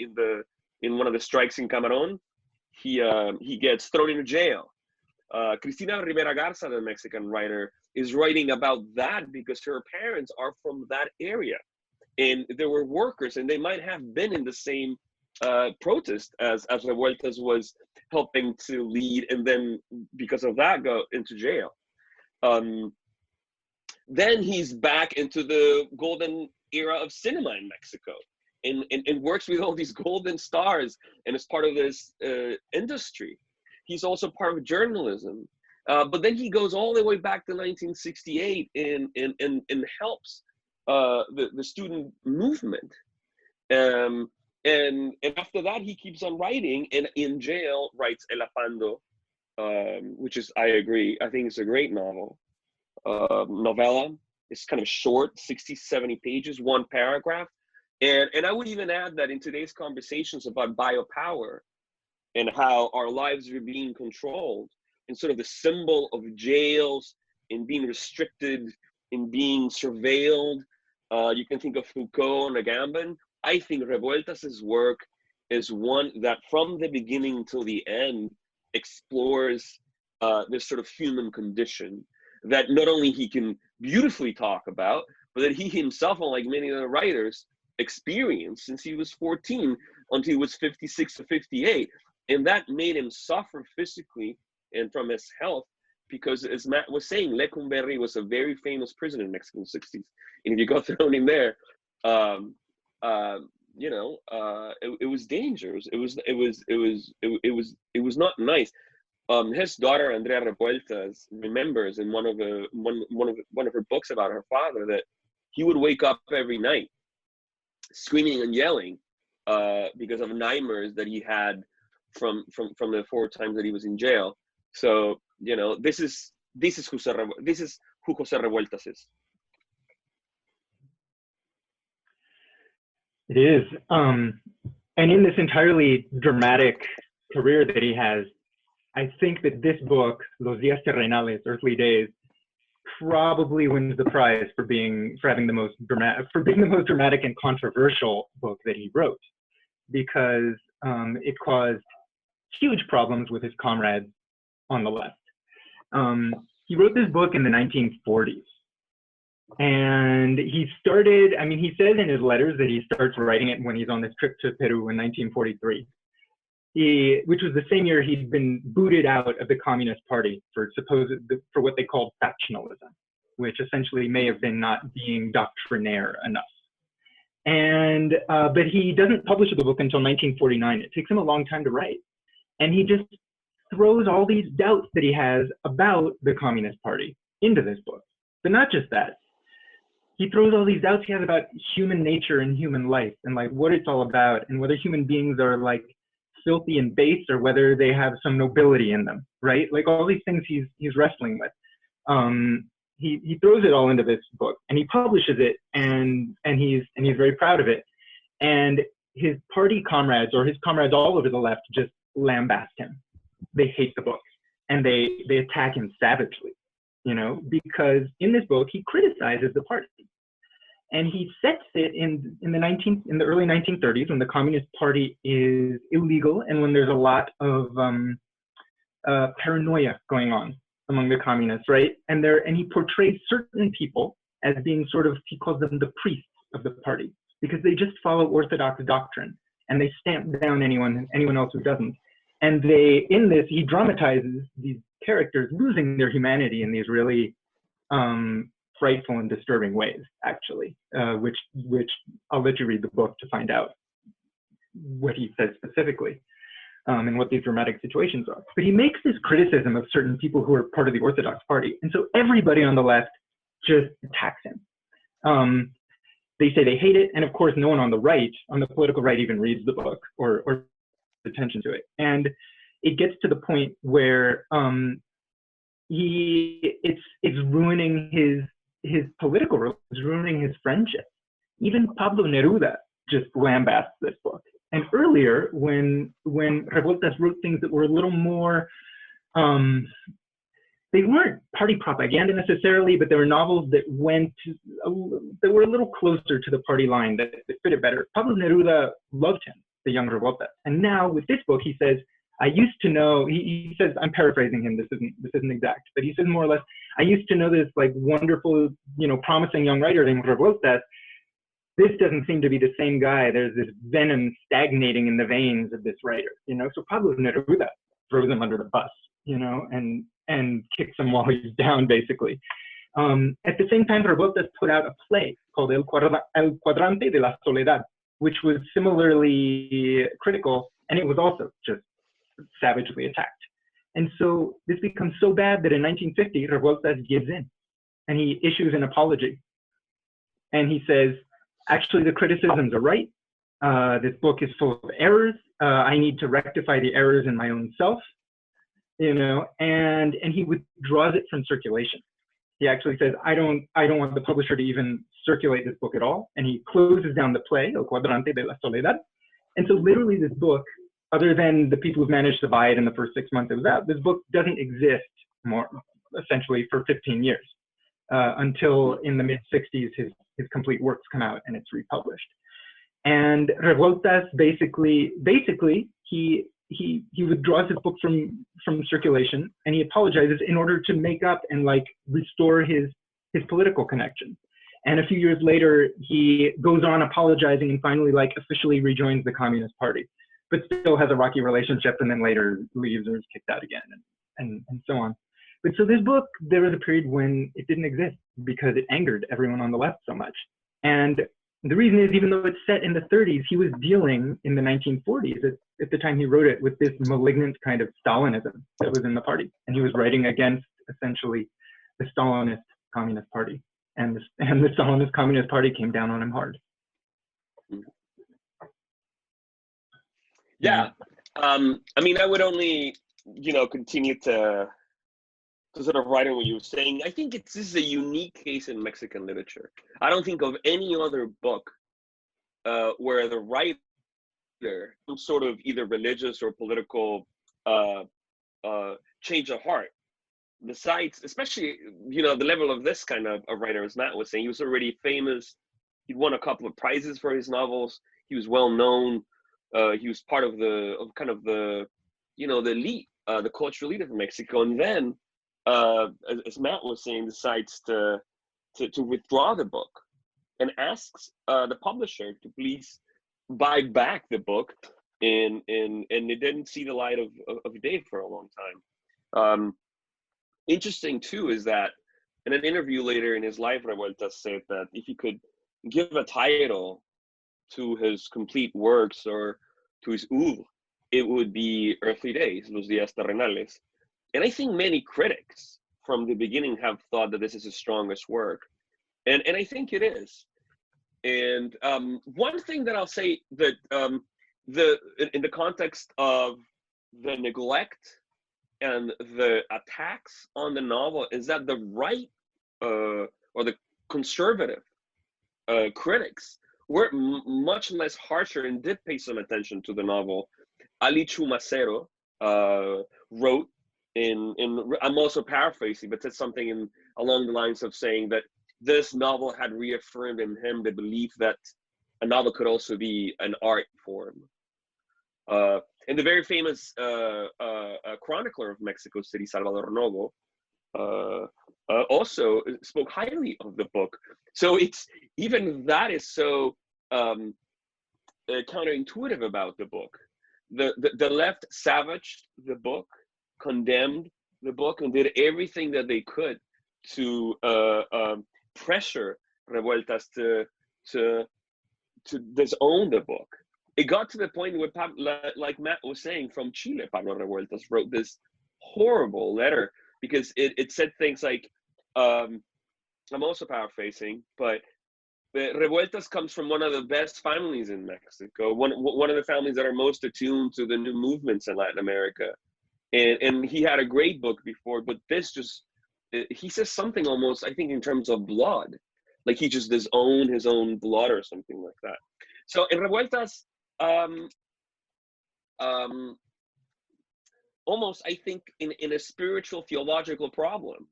in one of the strikes in Camarón, he gets thrown into jail. Cristina Rivera Garza, the Mexican writer, is writing about that because her parents are from that area, and there were workers, and they might have been in the same protest as Revueltas was helping to lead, and then because of that go into jail. Then he's back into the golden era of cinema in Mexico, and works with all these golden stars, and is part of this industry. He's also part of journalism. But then he goes all the way back to 1968 and helps the student movement. And after that, he keeps on writing, and in jail writes El Afando, which is, I agree, I think it's a great novel. Novella. It's kind of short, 60, 70 pages, one paragraph. And I would even add that in today's conversations about biopower and how our lives are being controlled, and sort of the symbol of jails and being restricted and being surveilled, you can think of Foucault and Agamben. I think Revueltas' work is one that from the beginning till the end explores this sort of human condition that not only he can beautifully talk about, but that he himself, unlike many other writers, experienced since he was 14 until he was 56 or 58. And that made him suffer physically and from his health, because as Matt was saying, Lecumberri was a very famous prisoner in Mexico in the 60s. And if you got thrown in there, it was dangerous. It was not nice. His daughter Andrea Revueltas remembers in one of her books about her father that he would wake up every night screaming and yelling because of nightmares that he had from the 4 times that he was in jail. So this is who José Revueltas is.
It is, and in this entirely dramatic career that he has, I think that this book, Los Días Terrenales, Earthly Days, probably wins the prize for having the most dramatic and controversial book that he wrote, because it caused huge problems with his comrades on the left. He wrote this book in the 1940s, and he says in his letters that he starts writing it when he's on this trip to Peru in 1943. Which was the same year he'd been booted out of the Communist Party for what they called factionalism, which essentially may have been not being doctrinaire enough. And but he doesn't publish the book until 1949. It takes him a long time to write, and he just throws all these doubts that he has about the Communist Party into this book. But not just that. He throws all these doubts he has about human nature and human life, and like what it's all about, and whether human beings are like filthy and base, or whether they have some nobility in them, right? Like all these things he's wrestling with. He throws it all into this book, and he publishes it, and he's very proud of it. And his party comrades, or his comrades all over the left, just lambast him. They hate the book, and they attack him savagely, because in this book he criticizes the party. And he sets it in the early 1930s, when the Communist Party is illegal and when there's a lot of paranoia going on among the communists, right? And he portrays certain people as being sort of, he calls them the priests of the party, because they just follow orthodox doctrine and they stamp down anyone else who doesn't. And in this, he dramatizes these characters losing their humanity in these really frightful and disturbing ways, actually, which I'll let you read the book to find out what he says specifically, and what these dramatic situations are. But he makes this criticism of certain people who are part of the Orthodox Party, and so everybody on the left just attacks him. They say they hate it, and of course no one on the right, on the political right, even reads the book or attention to it. And it gets to the point where it's ruining his political, it's ruining his friendship. Even Pablo Neruda just lambasts this book. And earlier, when Revueltas wrote things that were a little more, they weren't party propaganda necessarily, but they were novels that that were a little closer to the party line, that fit it better. Pablo Neruda loved him, the young Revueltas. And now with this book, he says, I used to know, he says, I'm paraphrasing him, this isn't exact, but he says more or less, I used to know this like wonderful, promising young writer named Revueltas. This doesn't seem to be the same guy. There's this venom stagnating in the veins of this writer, So Pablo Neruda throws him under the bus, and kicks him while he's down, basically. At the same time, Revueltas put out a play called El Cuadrante de la Soledad, which was similarly critical, and it was also just savagely attacked. And so this becomes so bad that in 1950, Revueltas gives in, and he issues an apology. And he says, actually, the criticisms are right. This book is full of errors. I need to rectify the errors in my own self, and he withdraws it from circulation. He actually says, I don't want the publisher to even circulate this book at all. And he closes down the play, El Cuadrante de la Soledad. And so literally this book, other than the people who've managed to buy it in the first 6 months it was out, this book doesn't exist more, essentially, for 15 years, until in the mid-60s, his complete works come out and it's republished. And Revueltas basically he withdraws his book from circulation, and he apologizes in order to make up and restore his political connection. And a few years later, he goes on apologizing and finally officially rejoins the Communist Party, but still has a rocky relationship, and then later leaves or is kicked out again, and so on. But so this book, there was a period when it didn't exist because it angered everyone on the left so much. And the reason is, even though it's set in the 30s, he was dealing in the 1940s, at the time he wrote it, with this malignant kind of Stalinism that was in the party. And he was writing against, essentially, the Stalinist Communist Party. And the Stalinist Communist Party came down on him hard.
Yeah. I would only, continue to sort of write on what you were saying. I think this is a unique case in Mexican literature. I don't think of any other book where the writer, some sort of either religious or political change of heart, besides, especially, the level of this kind of a writer, as Matt was saying. He was already famous. He'd won a couple of prizes for his novels. He was well known. He was part of the elite, the cultural elite of Mexico. And then, as Matt was saying, decides to withdraw the book and asks the publisher to please buy back the book, and it didn't see the light of day for a long time. Interesting too is that in an interview later in his life, Revueltas said that if he could give a title to his complete works or to his oeuvre, it would be Earthly Days, Los Días Terrenales. And I think many critics from the beginning have thought that this is his strongest work. And I think it is. And one thing that I'll say that in the context of the neglect and the attacks on the novel is that the right or the conservative critics were much less harsher and did pay some attention to the novel. Ali Chumacero wrote I'm also paraphrasing, but said something along the lines of saying that this novel had reaffirmed in him the belief that a novel could also be an art form. And the very famous chronicler of Mexico City, Salvador Novo, also spoke highly of the book. So even that is so counterintuitive about the book. The left savaged the book, condemned the book, and did everything that they could to pressure Revueltas to disown the book. It got to the point where, like Matt was saying, from Chile, Pablo Revueltas wrote this horrible letter because it said things like, I'm also paraphrasing, but Revueltas comes from one of the best families in Mexico, one of the families that are most attuned to the new movements in Latin America. And he had a great book before, but this just, he says something almost, I think, in terms of blood, like he just disowned his own blood or something like that. So in Revueltas, almost, I think, in a spiritual theological problem.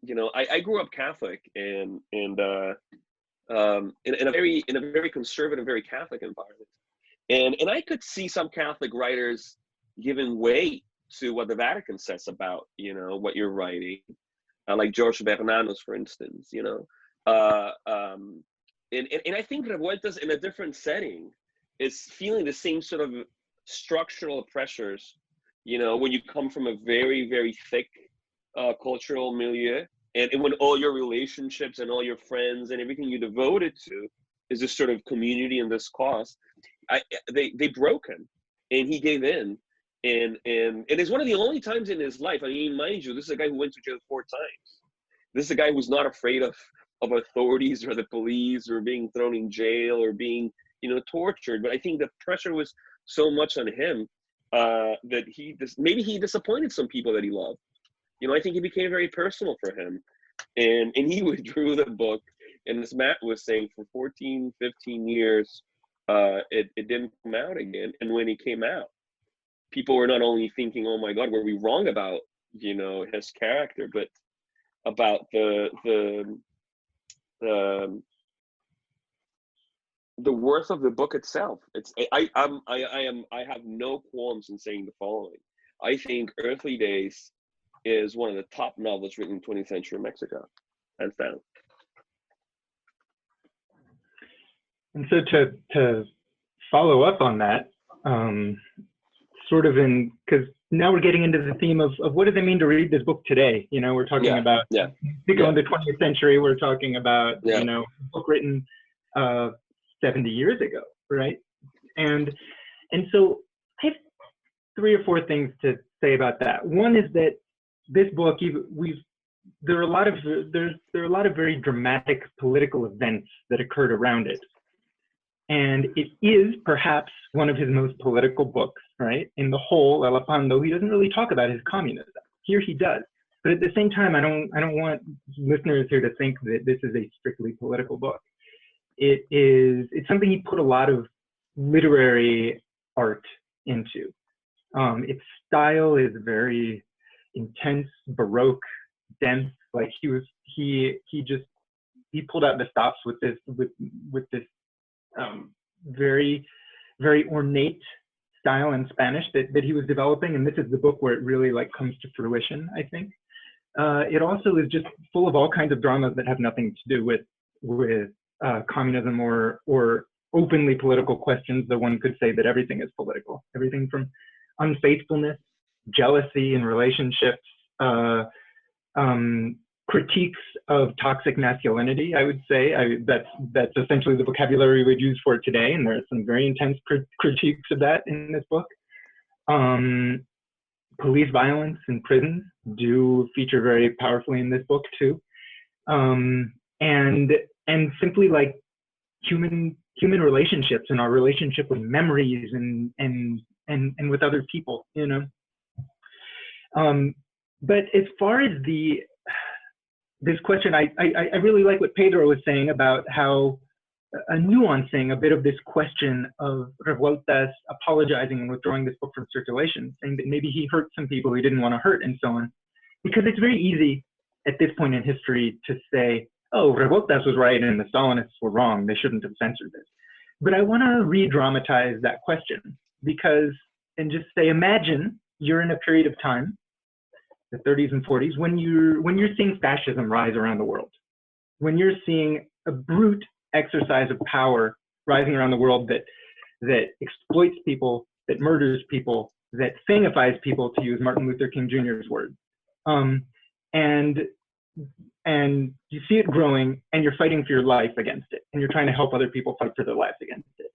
You know, I grew up Catholic and in a very conservative, very Catholic environment, and I could see some Catholic writers giving weight to what the Vatican says about, you know, what you're writing, like George Bernanos, for instance, you know, and I think Revueltas in a different setting is feeling the same sort of structural pressures, you know, when you come from a very, very thick cultural milieu, and when all your relationships and all your friends and everything you devoted to is this sort of community and this cause. They broke him, and he gave in, and it's one of the only times in his life. I mean, mind you, this is a guy who went to jail 4 times. This is a guy who's not afraid of authorities or the police or being thrown in jail or being, you know, tortured. But I think the pressure was so much on him that maybe he disappointed some people that he loved. You know, I think it became very personal for him, and he withdrew the book. And as Matt was saying, for 14, 15 years, it didn't come out again. And when it came out, people were not only thinking, "Oh my God, were we wrong about, you know, his character," but about the worth of the book itself. I have no qualms in saying the following. I think Earthly Days is one of the top novels written in 20th century Mexico, hands down.
And so to follow up on that, sort of because now we're getting into the theme of what does it mean to read this book today? You know, we're talking about Mexico in the 20th century. We're talking about, you know, a book written 70 years ago, right? And so I have 3 or 4 things to say about that. One is that this book, there are a lot of very dramatic political events that occurred around it. And it is perhaps one of his most political books, right? In the whole, El Apando, he doesn't really talk about his communism. Here he does. But at the same time, I don't want listeners here to think that this is a strictly political book. It's something he put a lot of literary art into. Its style is very intense, baroque, dense. Like he pulled out the stops with this very, very ornate style in Spanish that he was developing, and this is the book where it really like comes to fruition, I think. It also is just full of all kinds of dramas that have nothing to do with communism or openly political questions, though one could say that everything is political. Everything from unfaithfulness, jealousy in relationships, critiques of toxic masculinity, I would say. That's essentially the vocabulary we would use for it today, and there are some very intense critiques of that in this book. Police violence in prisons do feature very powerfully in this book too. And simply like human relationships and our relationship with memories and with other people, you know. But as far as this question, I really like what Pedro was saying about how nuancing a bit of this question of Revueltas apologizing and withdrawing this book from circulation, saying that maybe he hurt some people he didn't want to hurt and so on. Because it's very easy at this point in history to say, oh, Revueltas was right and the Stalinists were wrong, they shouldn't have censored this. But I want to re-dramatize that question and just say, imagine you're in a period of time, the 30s and 40s, when you're seeing fascism rise around the world, when you're seeing a brute exercise of power rising around the world that exploits people, that murders people, that thingifies people, to use Martin Luther King Jr.'s words. And you see it growing and you're fighting for your life against it, and you're trying to help other people fight for their lives against it.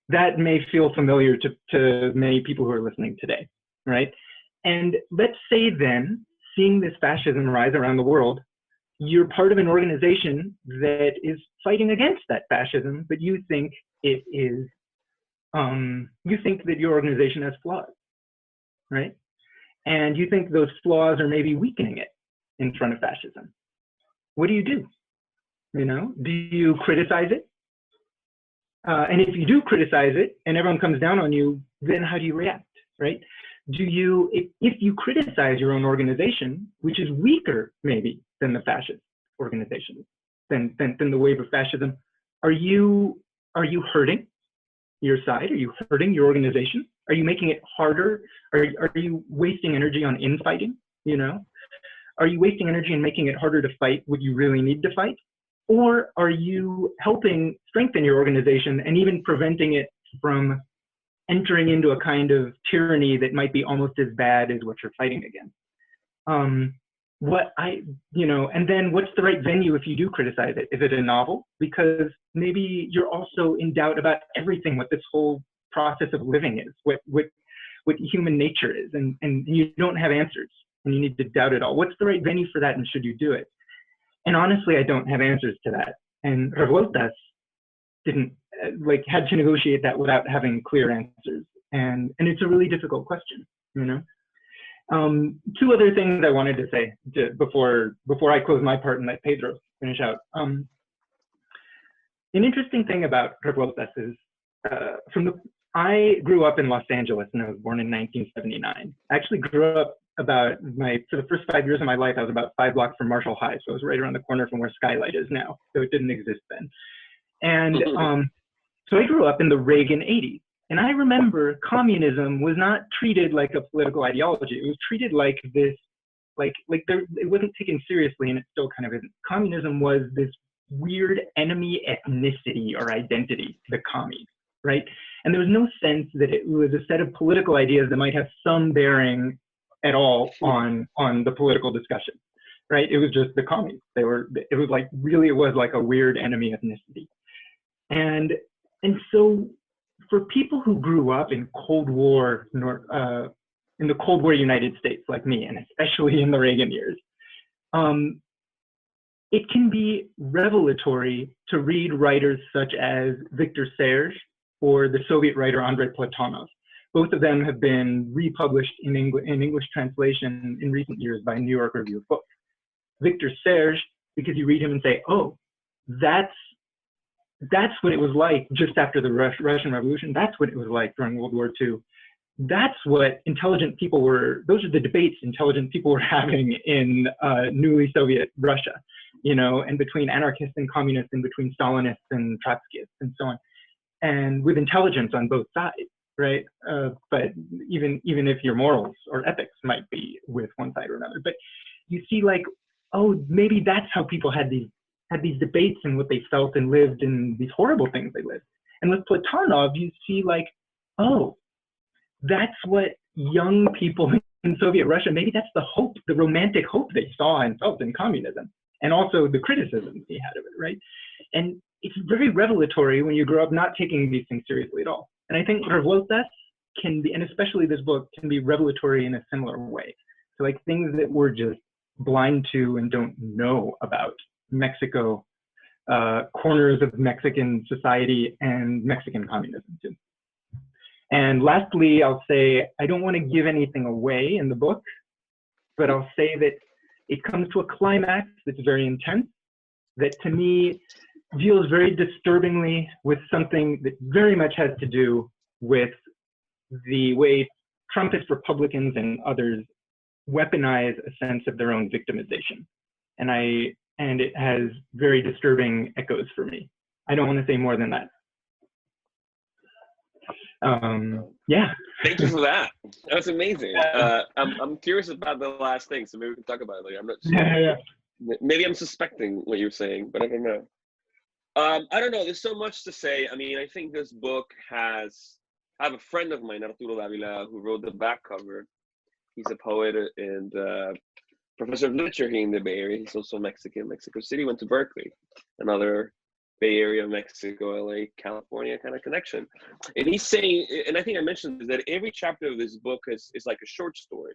That may feel familiar to many people who are listening today, right? And let's say then, seeing this fascism rise around the world, you're part of an organization that is fighting against that fascism, but you think it is, you think that your organization has flaws, right? And you think those flaws are maybe weakening it in front of fascism. What do? You know, do you criticize it? And if you do criticize it and everyone comes down on you, then how do you react, right? Do you, if you criticize your own organization, which is weaker maybe than the fascist organization, than the wave of fascism, are you hurting your side? Are you hurting your organization? Are you making it harder? Are you wasting energy on infighting? You know, are you wasting energy in making it harder to fight what you really need to fight? Or are you helping strengthen your organization and even preventing it from entering into a kind of tyranny that might be almost as bad as what you're fighting against? And then what's the right venue if you do criticize it? Is it a novel? Because maybe you're also in doubt about everything, what this whole process of living is, what human nature is, and you don't have answers and you need to doubt it all. What's the right venue for that, and should you do it? And honestly, I don't have answers to that. And Revueltas didn't, had to negotiate that without having clear answers. And it's a really difficult question, you know? Two other things I wanted to say before I close my part and let Pedro finish out. An interesting thing about Revueltas is, I grew up in Los Angeles and I was born in 1979. I actually grew up for the first 5 years of my life, I was about 5 blocks from Marshall High. So I was right around the corner from where Skylight is now. So it didn't exist then. And so I grew up in the Reagan 80s. And I remember communism was not treated like a political ideology. It was treated like this, it wasn't taken seriously, and it still kind of isn't. Communism was this weird enemy ethnicity or identity, the commies, right? And there was no sense that it was a set of political ideas that might have some bearing at all on the political discussion, right? It was just the commies. It was like a weird enemy ethnicity. And so for people who grew up in Cold War, in the Cold War United States like me, and especially in the Reagan years, it can be revelatory to read writers such as Victor Serge or the Soviet writer Andrei Platonov. Both of them have been republished in English translation in recent years by New York Review of Books. Victor Serge, because you read him and say, oh, that's what it was like just after the Russian Revolution. That's what it was like during World War II. That's what intelligent people were, those are the debates intelligent people were having in newly Soviet Russia, you know, and between anarchists and communists and between Stalinists and Trotskyists and so on, and with intelligence on both sides, right? But even if your morals or ethics might be with one side or another, but you see like, oh, maybe that's how people had these debates and what they felt and lived and these horrible things they lived. And with Platonov, you see like, oh, that's what young people in Soviet Russia, maybe that's the hope, the romantic hope they saw and felt in communism, and also the criticism he had of it, right? And it's very revelatory when you grow up not taking these things seriously at all. And I think Revueltas can be, and especially this book, can be revelatory in a similar way. So like things that we're just blind to and don't know about Mexico, corners of Mexican society and Mexican communism too. And lastly, I'll say, I don't want to give anything away in the book, but I'll say that it comes to a climax that's very intense, that to me deals very disturbingly with something that very much has to do with the way Trumpist Republicans and others weaponize a sense of their own victimization. And it has very disturbing echoes for me. I don't want to say more than that. Yeah.
Thank you for that. That was amazing. I'm curious about the last thing, so maybe we can talk about it later. I'm not sure.
Yeah.
Maybe I'm suspecting what you're saying, but I don't know. I don't know. There's so much to say. I mean, I think this book I have a friend of mine, Arturo Davila, who wrote the back cover. He's a poet and professor of literature here in the Bay Area. He's also Mexican, Mexico City, went to Berkeley, another Bay Area, Mexico, LA, California kind of connection. And he's saying, and I think I mentioned that every chapter of this book is like a short story.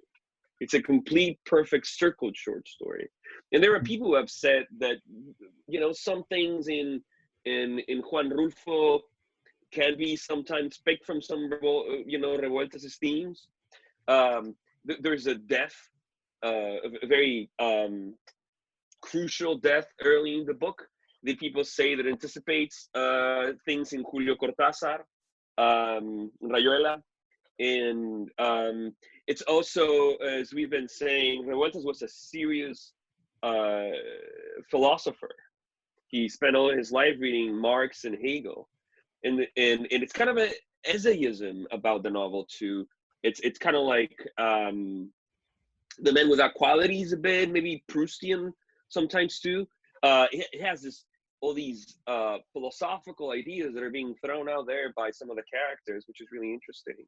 It's a complete, perfect circled short story. And there are people who have said that, you know, some things in Juan Rulfo can be sometimes picked from some, you know, Revueltas' themes. There's a death, a very crucial death early in the book that people say that anticipates things in Julio Cortázar, Rayuela. And it's also, as we've been saying, Revueltas was a serious philosopher. He spent all his life reading Marx and Hegel. And it's kind of an essayism about the novel too. It's kind of like The Man Without Qualities a bit, maybe Proustian sometimes too. It has all these philosophical ideas that are being thrown out there by some of the characters, which is really interesting.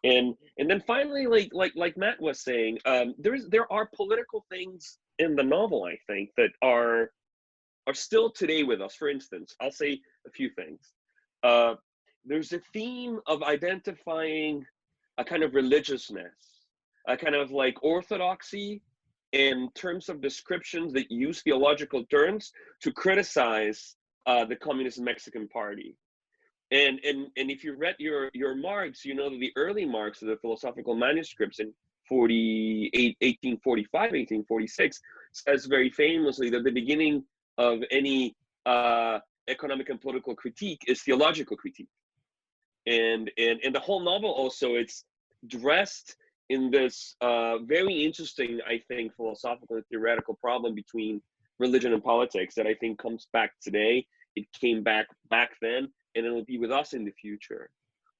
And then finally, like Matt was saying, there are political things in the novel, I think, that are still today with us. For instance, I'll say a few things. There's a theme of identifying a kind of religiousness, a kind of like orthodoxy in terms of descriptions that use theological terms to criticize the Communist Mexican Party. And if you read your Marx, you know that the early Marx of the philosophical manuscripts in 1845, 1846, says very famously that the beginning of any economic and political critique is theological critique. And the whole novel also, it's dressed in this very interesting, I think, philosophical and theoretical problem between religion and politics that I think comes back today. It came back then, and it'll be with us in the future.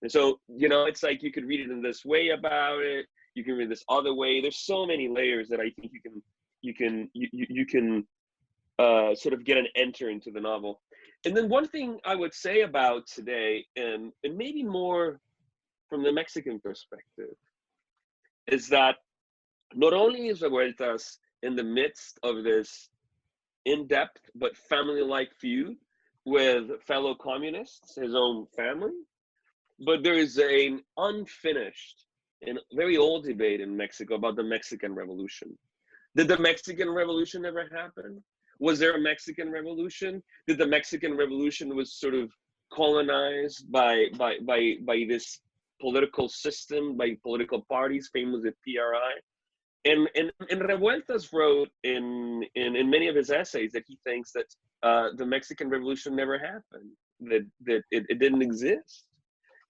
And so, you know, it's like you could read it in this way about it. You can read this other way. There's so many layers that I think you can sort of get an enter into the novel. And then one thing I would say about today, and maybe more from the Mexican perspective, is that not only is Revueltas in the midst of this in-depth but family-like feud with fellow communists, his own family, but there is an unfinished and very old debate in Mexico about the Mexican Revolution. Did the Mexican Revolution ever happen? Was there a Mexican Revolution? Did the Mexican Revolution was sort of colonized by this political system, by political parties, famous at PRI? And Revueltas wrote in many of his essays that he thinks that the Mexican Revolution never happened, that it didn't exist.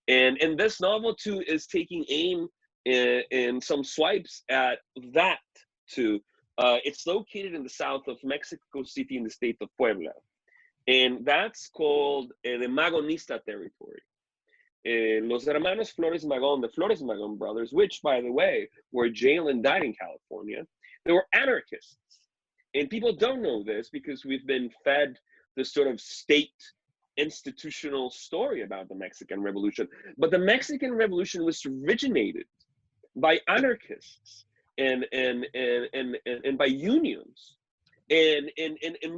And this novel too is taking aim in some swipes at that too. It's located in the south of Mexico City in the state of Puebla. And that's called the Magonista territory. Los hermanos Flores Magón, the Flores Magón brothers, which, by the way, were jailed and died in California, they were anarchists. And people don't know this because we've been fed this sort of state institutional story about the Mexican Revolution. But the Mexican Revolution was originated by anarchists and by unions. And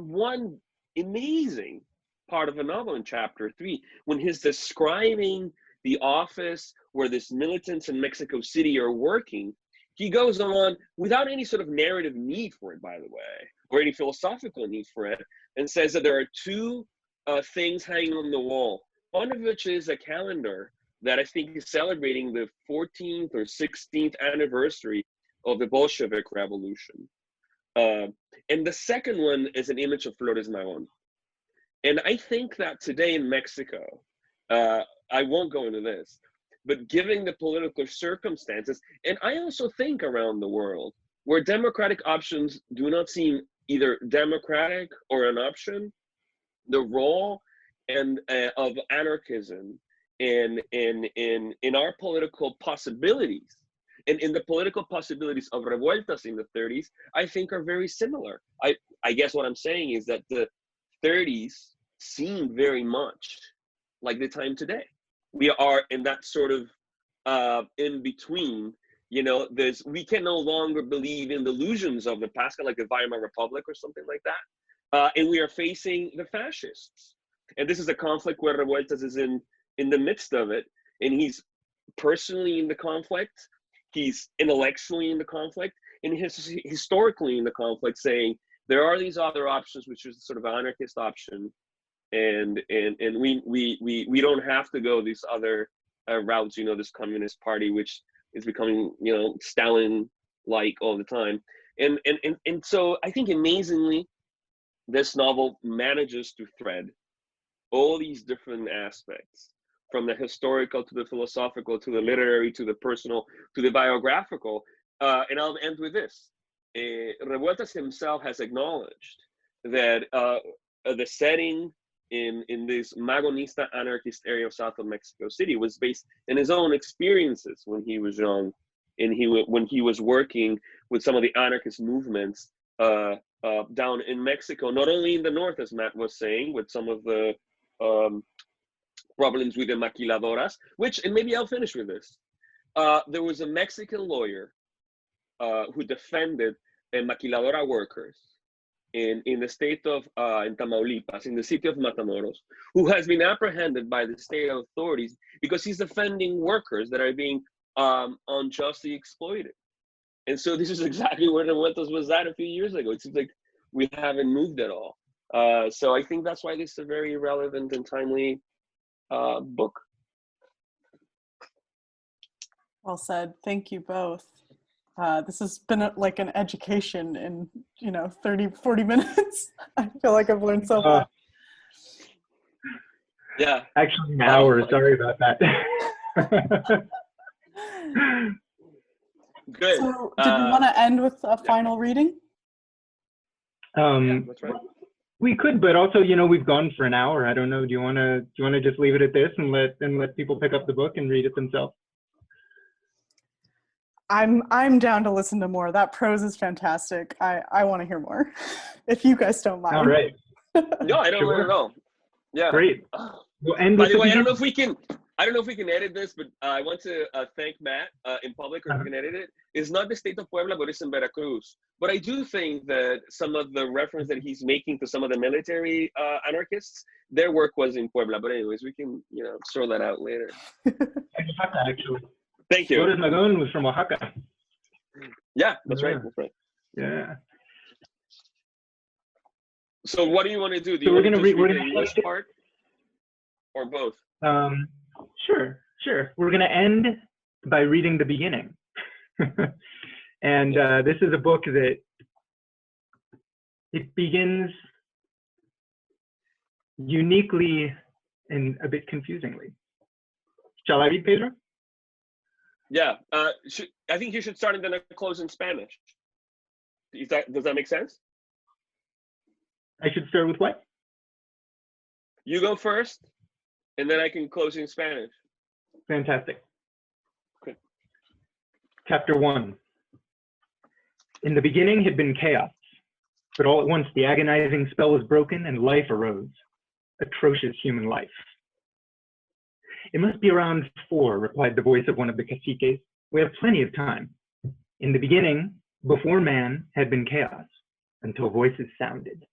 one amazing part of the novel in chapter 3, when he's describing the office where these militants in Mexico City are working, he goes on without any sort of narrative need for it, by the way, or any philosophical need for it, and says that there are two things hanging on the wall, one of which is a calendar that I think is celebrating the 14th or 16th anniversary of the Bolshevik Revolution. And the second one is an image of Flores Magón. And I think that today in Mexico, I won't go into this, but given the political circumstances, and I also think around the world, where democratic options do not seem either democratic or an option, the role of anarchism in our political possibilities, and in the political possibilities of Revueltas in the 30s, I think are very similar. I guess what I'm saying is that the 30s seem very much like the time today. We are in that sort of in between, you know, we can no longer believe in the illusions of the past, like the Weimar Republic or something like that. And we are facing the fascists. And this is a conflict where Revueltas is in the midst of it. And he's personally in the conflict. he's intellectually in the conflict, and he's historically in the conflict, saying there are these other options, which is sort of an anarchist option, and we don't have to go these other routes, this communist party, which is becoming, Stalin-like all the time. And so I think amazingly, this novel manages to thread all these different aspects, from the historical to the philosophical to the literary to the personal to the biographical. And I'll end with this. Revueltas himself has acknowledged that the setting in this Magonista anarchist area of south of Mexico City was based in his own experiences when he was young, and when he was working with some of the anarchist movements down in Mexico, not only in the north, as Matt was saying, with some of the problems with the maquiladoras, and maybe I'll finish with this. There was a Mexican lawyer who defended maquiladora workers in the state of in Tamaulipas, in the city of Matamoros, who has been apprehended by the state authorities because he's defending workers that are being unjustly exploited. And so this is exactly where the Revueltas was at a few years ago. It seems like we haven't moved at all. So I think that's why this is a very relevant and timely book.
Well said. Thank you both. This has been like an education in 30, 40 minutes. I feel like I've learned so much.
Yeah.
Actually, an hour. Sorry about that.
Good.
So, did we want to end with a final reading?
That's right.
We could, but also, we've gone for an hour. I don't know. Do you want to just leave it at this and let people pick up the book and read it themselves?
I'm down to listen to more. That prose is fantastic. I want to hear more, if you guys don't mind.
All right.
No, I don't mind at all. Yeah.
Great. We'll end
By the way,
beginning.
I don't know if we can edit this, but I want to thank Matt in public, or if we can edit it. It's not the state of Puebla, but it's in Veracruz. But I do think that some of the reference that he's making to some of the military anarchists, their work was in Puebla. But anyways, we can sort that out later.
Oaxaca, actually.
Thank you.
Flores Magón was from Oaxaca.
Yeah, that's right. That's right.
Yeah.
So what do you want to do? Do
So
you
we're
want
gonna
to just
read
read the English part, or both?
Sure. We're going to end by reading the beginning. And this is a book that it begins uniquely and a bit confusingly. Shall I read, Pedro?
Yeah. I think you should start and then close in Spanish. Does that make sense?
I should start with what?
You go first, and then I can close in Spanish.
Fantastic.
Okay.
Chapter 1. In the beginning had been chaos, but all at once the agonizing spell was broken and life arose. Atrocious human life. It must be around 4, replied the voice of one of the caciques. We have plenty of time. In the beginning, before man, had been chaos, until voices sounded.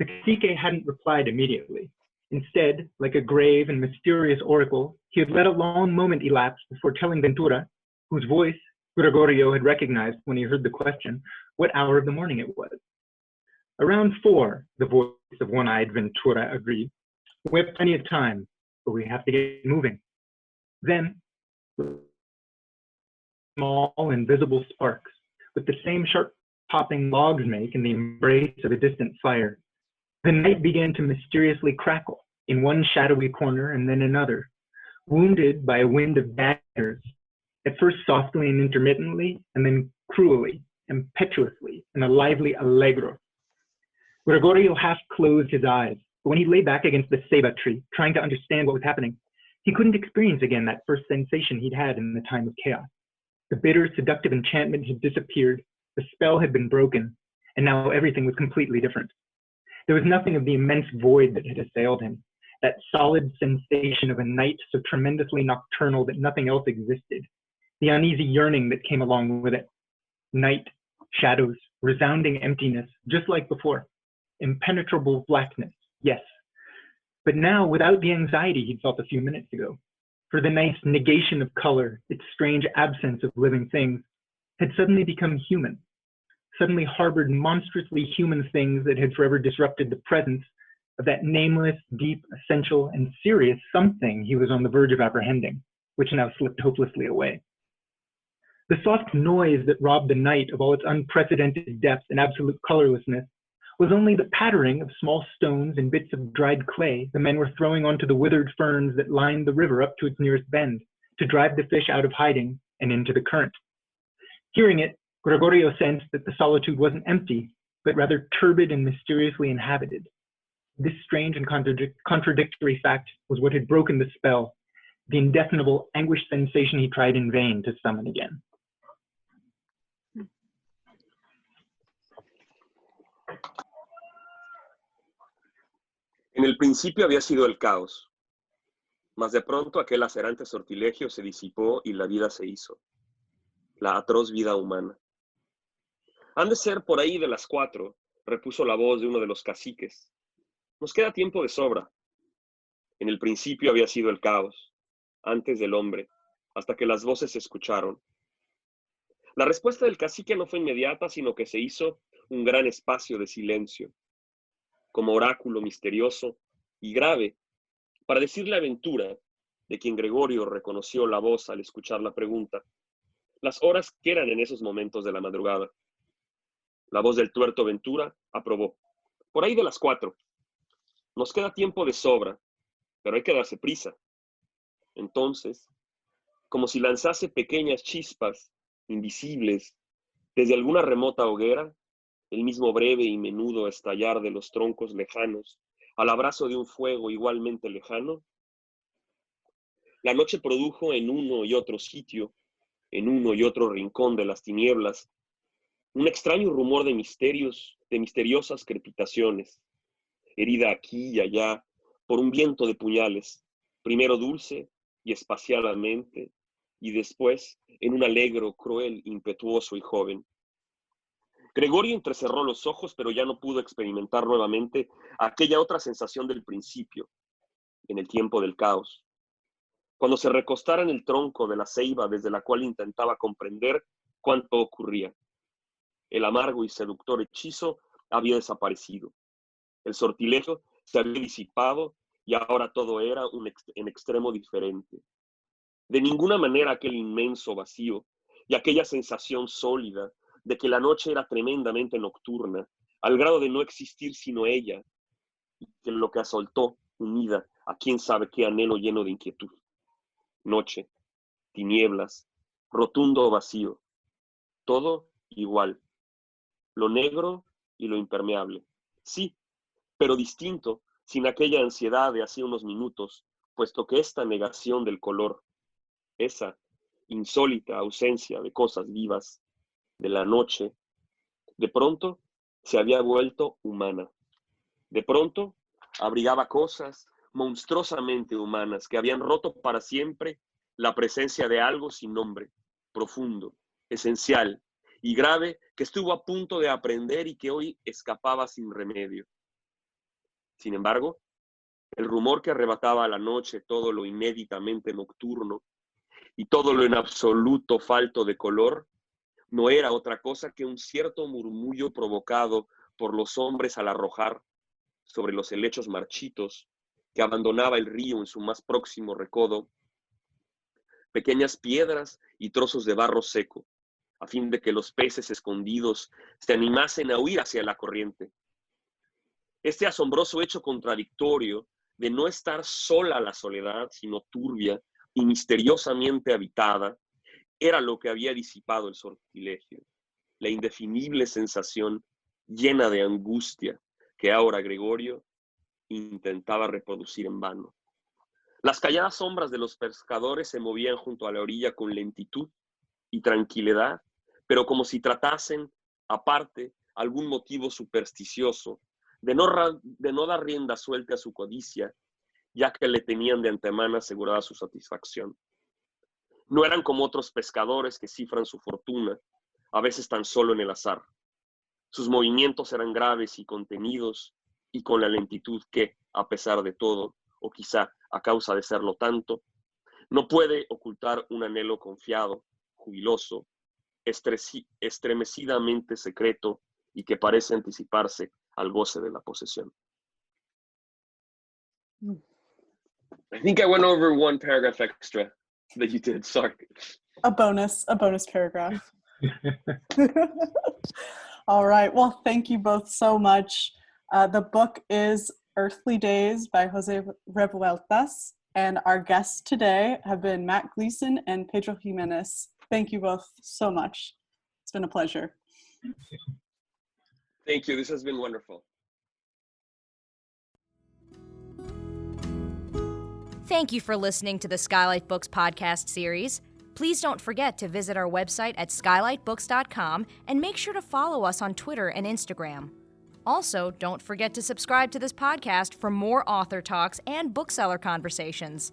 The cacique hadn't replied immediately. Instead, like a grave and mysterious oracle, he had let a long moment elapse before telling Ventura, whose voice Gregorio had recognized when he heard the question, what hour of the morning it was. Around 4, the voice of one-eyed Ventura agreed. We have plenty of time, but we have to get moving. Then, small invisible sparks, with the same sharp popping logs make in the embrace of a distant fire. The night began to mysteriously crackle, in one shadowy corner and then another, wounded by a wind of daggers, at first softly and intermittently, and then cruelly, impetuously, in a lively allegro. Gregorio half closed his eyes, but when he lay back against the ceiba tree, trying to understand what was happening, he couldn't experience again that first sensation he'd had in the time of chaos. The bitter, seductive enchantment had disappeared, the spell had been broken, and now everything was completely different. There was nothing of the immense void that had assailed him, that solid sensation of a night so tremendously nocturnal that nothing else existed, the uneasy yearning that came along with it. Night, shadows, resounding emptiness, just like before. Impenetrable blackness, yes. But now, without the anxiety he'd felt a few minutes ago. for the nice negation of color, its strange absence of living things, had suddenly become human, suddenly harbored monstrously human things that had forever disrupted the presence of that nameless, deep, essential, and serious something he was on the verge of apprehending, which now slipped hopelessly away. The soft noise that robbed the night of all its unprecedented depth and absolute colorlessness was only the pattering of small stones and bits of dried clay the men were throwing onto the withered ferns that lined the river up to its nearest bend, to drive the fish out of hiding and into the current. Hearing it, Gregorio sensed that the solitude wasn't empty, but rather turbid and mysteriously inhabited. This strange and contradictory fact was what had broken the spell, the indefinable anguished sensation he tried in vain to summon again.
En el principio había sido el caos, mas de pronto aquel lacerante sortilegio se disipó y la vida se hizo, la atroz vida humana. Han de ser por ahí de las 4, repuso la voz de uno de los caciques. Nos queda tiempo de sobra. En el principio había sido el caos, antes del hombre, hasta que las voces se escucharon. La respuesta del cacique no fue inmediata, sino que se hizo un gran espacio de silencio, como oráculo misterioso y grave, para decir la aventura de quien Gregorio reconoció la voz al escuchar la pregunta, las horas que eran en esos momentos de la madrugada. La voz del tuerto Ventura aprobó. Por ahí de las 4. Nos queda tiempo de sobra, pero hay que darse prisa. Entonces, como si lanzase pequeñas chispas invisibles desde alguna remota hoguera, el mismo breve y menudo estallar de los troncos lejanos al abrazo de un fuego igualmente lejano, la noche produjo en uno y otro sitio, en uno y otro rincón de las tinieblas, un extraño rumor de misterios, de misteriosas crepitaciones, herida aquí y allá por un viento de puñales, primero dulce y espaciadamente, y después en un alegro, cruel, impetuoso y joven. Gregorio entrecerró los ojos, pero ya no pudo experimentar nuevamente aquella otra sensación del principio, en el tiempo del caos. Cuando se recostara en el tronco de la ceiba desde la cual intentaba comprender cuánto ocurría. El amargo y seductor hechizo había desaparecido. El sortilegio se había disipado y ahora todo era en extremo diferente. De ninguna manera aquel inmenso vacío y aquella sensación sólida de que la noche era tremendamente nocturna, al grado de no existir sino ella, y que lo que asoltó, unida a quién sabe qué anhelo lleno de inquietud. Noche, tinieblas, rotundo vacío, todo igual, lo negro y lo impermeable. Sí, pero distinto, sin aquella ansiedad de hace unos minutos, puesto que esta negación del color, esa insólita ausencia de cosas vivas, de la noche, de pronto se había vuelto humana. De pronto abrigaba cosas monstruosamente humanas que habían roto para siempre la presencia de algo sin nombre, profundo, esencial y grave que estuvo a punto de aprender y que hoy escapaba sin remedio. Sin embargo, el rumor que arrebataba a la noche todo lo inéditamente nocturno y todo lo en absoluto falto de color, no era otra cosa que un cierto murmullo provocado por los hombres al arrojar sobre los helechos marchitos que abandonaba el río en su más próximo recodo, pequeñas piedras y trozos de barro seco, a fin de que los peces escondidos se animasen a huir hacia la corriente. Este asombroso hecho contradictorio de no estar sola la soledad, sino turbia y misteriosamente habitada, era lo que había disipado el sortilegio, la indefinible sensación llena de angustia que ahora Gregorio intentaba reproducir en vano. Las calladas sombras de los pescadores se movían junto a la orilla con lentitud y tranquilidad, pero como si tratasen, aparte, algún motivo supersticioso, de no dar rienda suelta a su codicia, ya que le tenían de antemano asegurada su satisfacción. No eran como otros pescadores que cifran su fortuna, a veces tan solo en el azar. Sus movimientos eran graves y contenidos, y con la lentitud que, a pesar de todo, o quizá a causa de serlo tanto, no puede ocultar un anhelo confiado, jubiloso, estremecidamente secreto y que parece anticiparse al goce de la posesión. I think I went over one paragraph extra that you did, sorry.
A bonus paragraph. All right, well, thank you both so much. The book is Earthly Days by JOSÉ Revueltas, and our guests today have been Matt Gleeson and Pedro Jiménez. Thank you both so much. It's been a pleasure.
Thank you, this has been wonderful.
Thank you for listening to the Skylight Books podcast series. Please don't forget to visit our website at skylightbooks.com and make sure to follow us on Twitter and Instagram. Also, don't forget to subscribe to this podcast for more author talks and bookseller conversations.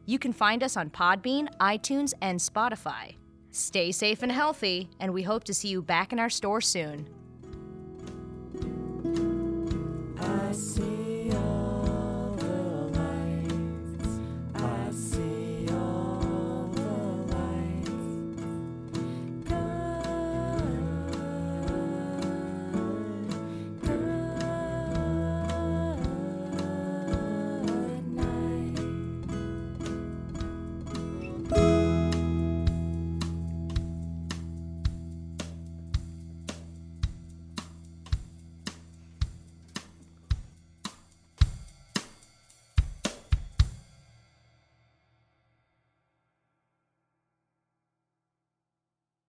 You can find us on Podbean, iTunes, and Spotify. Stay safe and healthy, and we hope to see you back in our store soon.
I see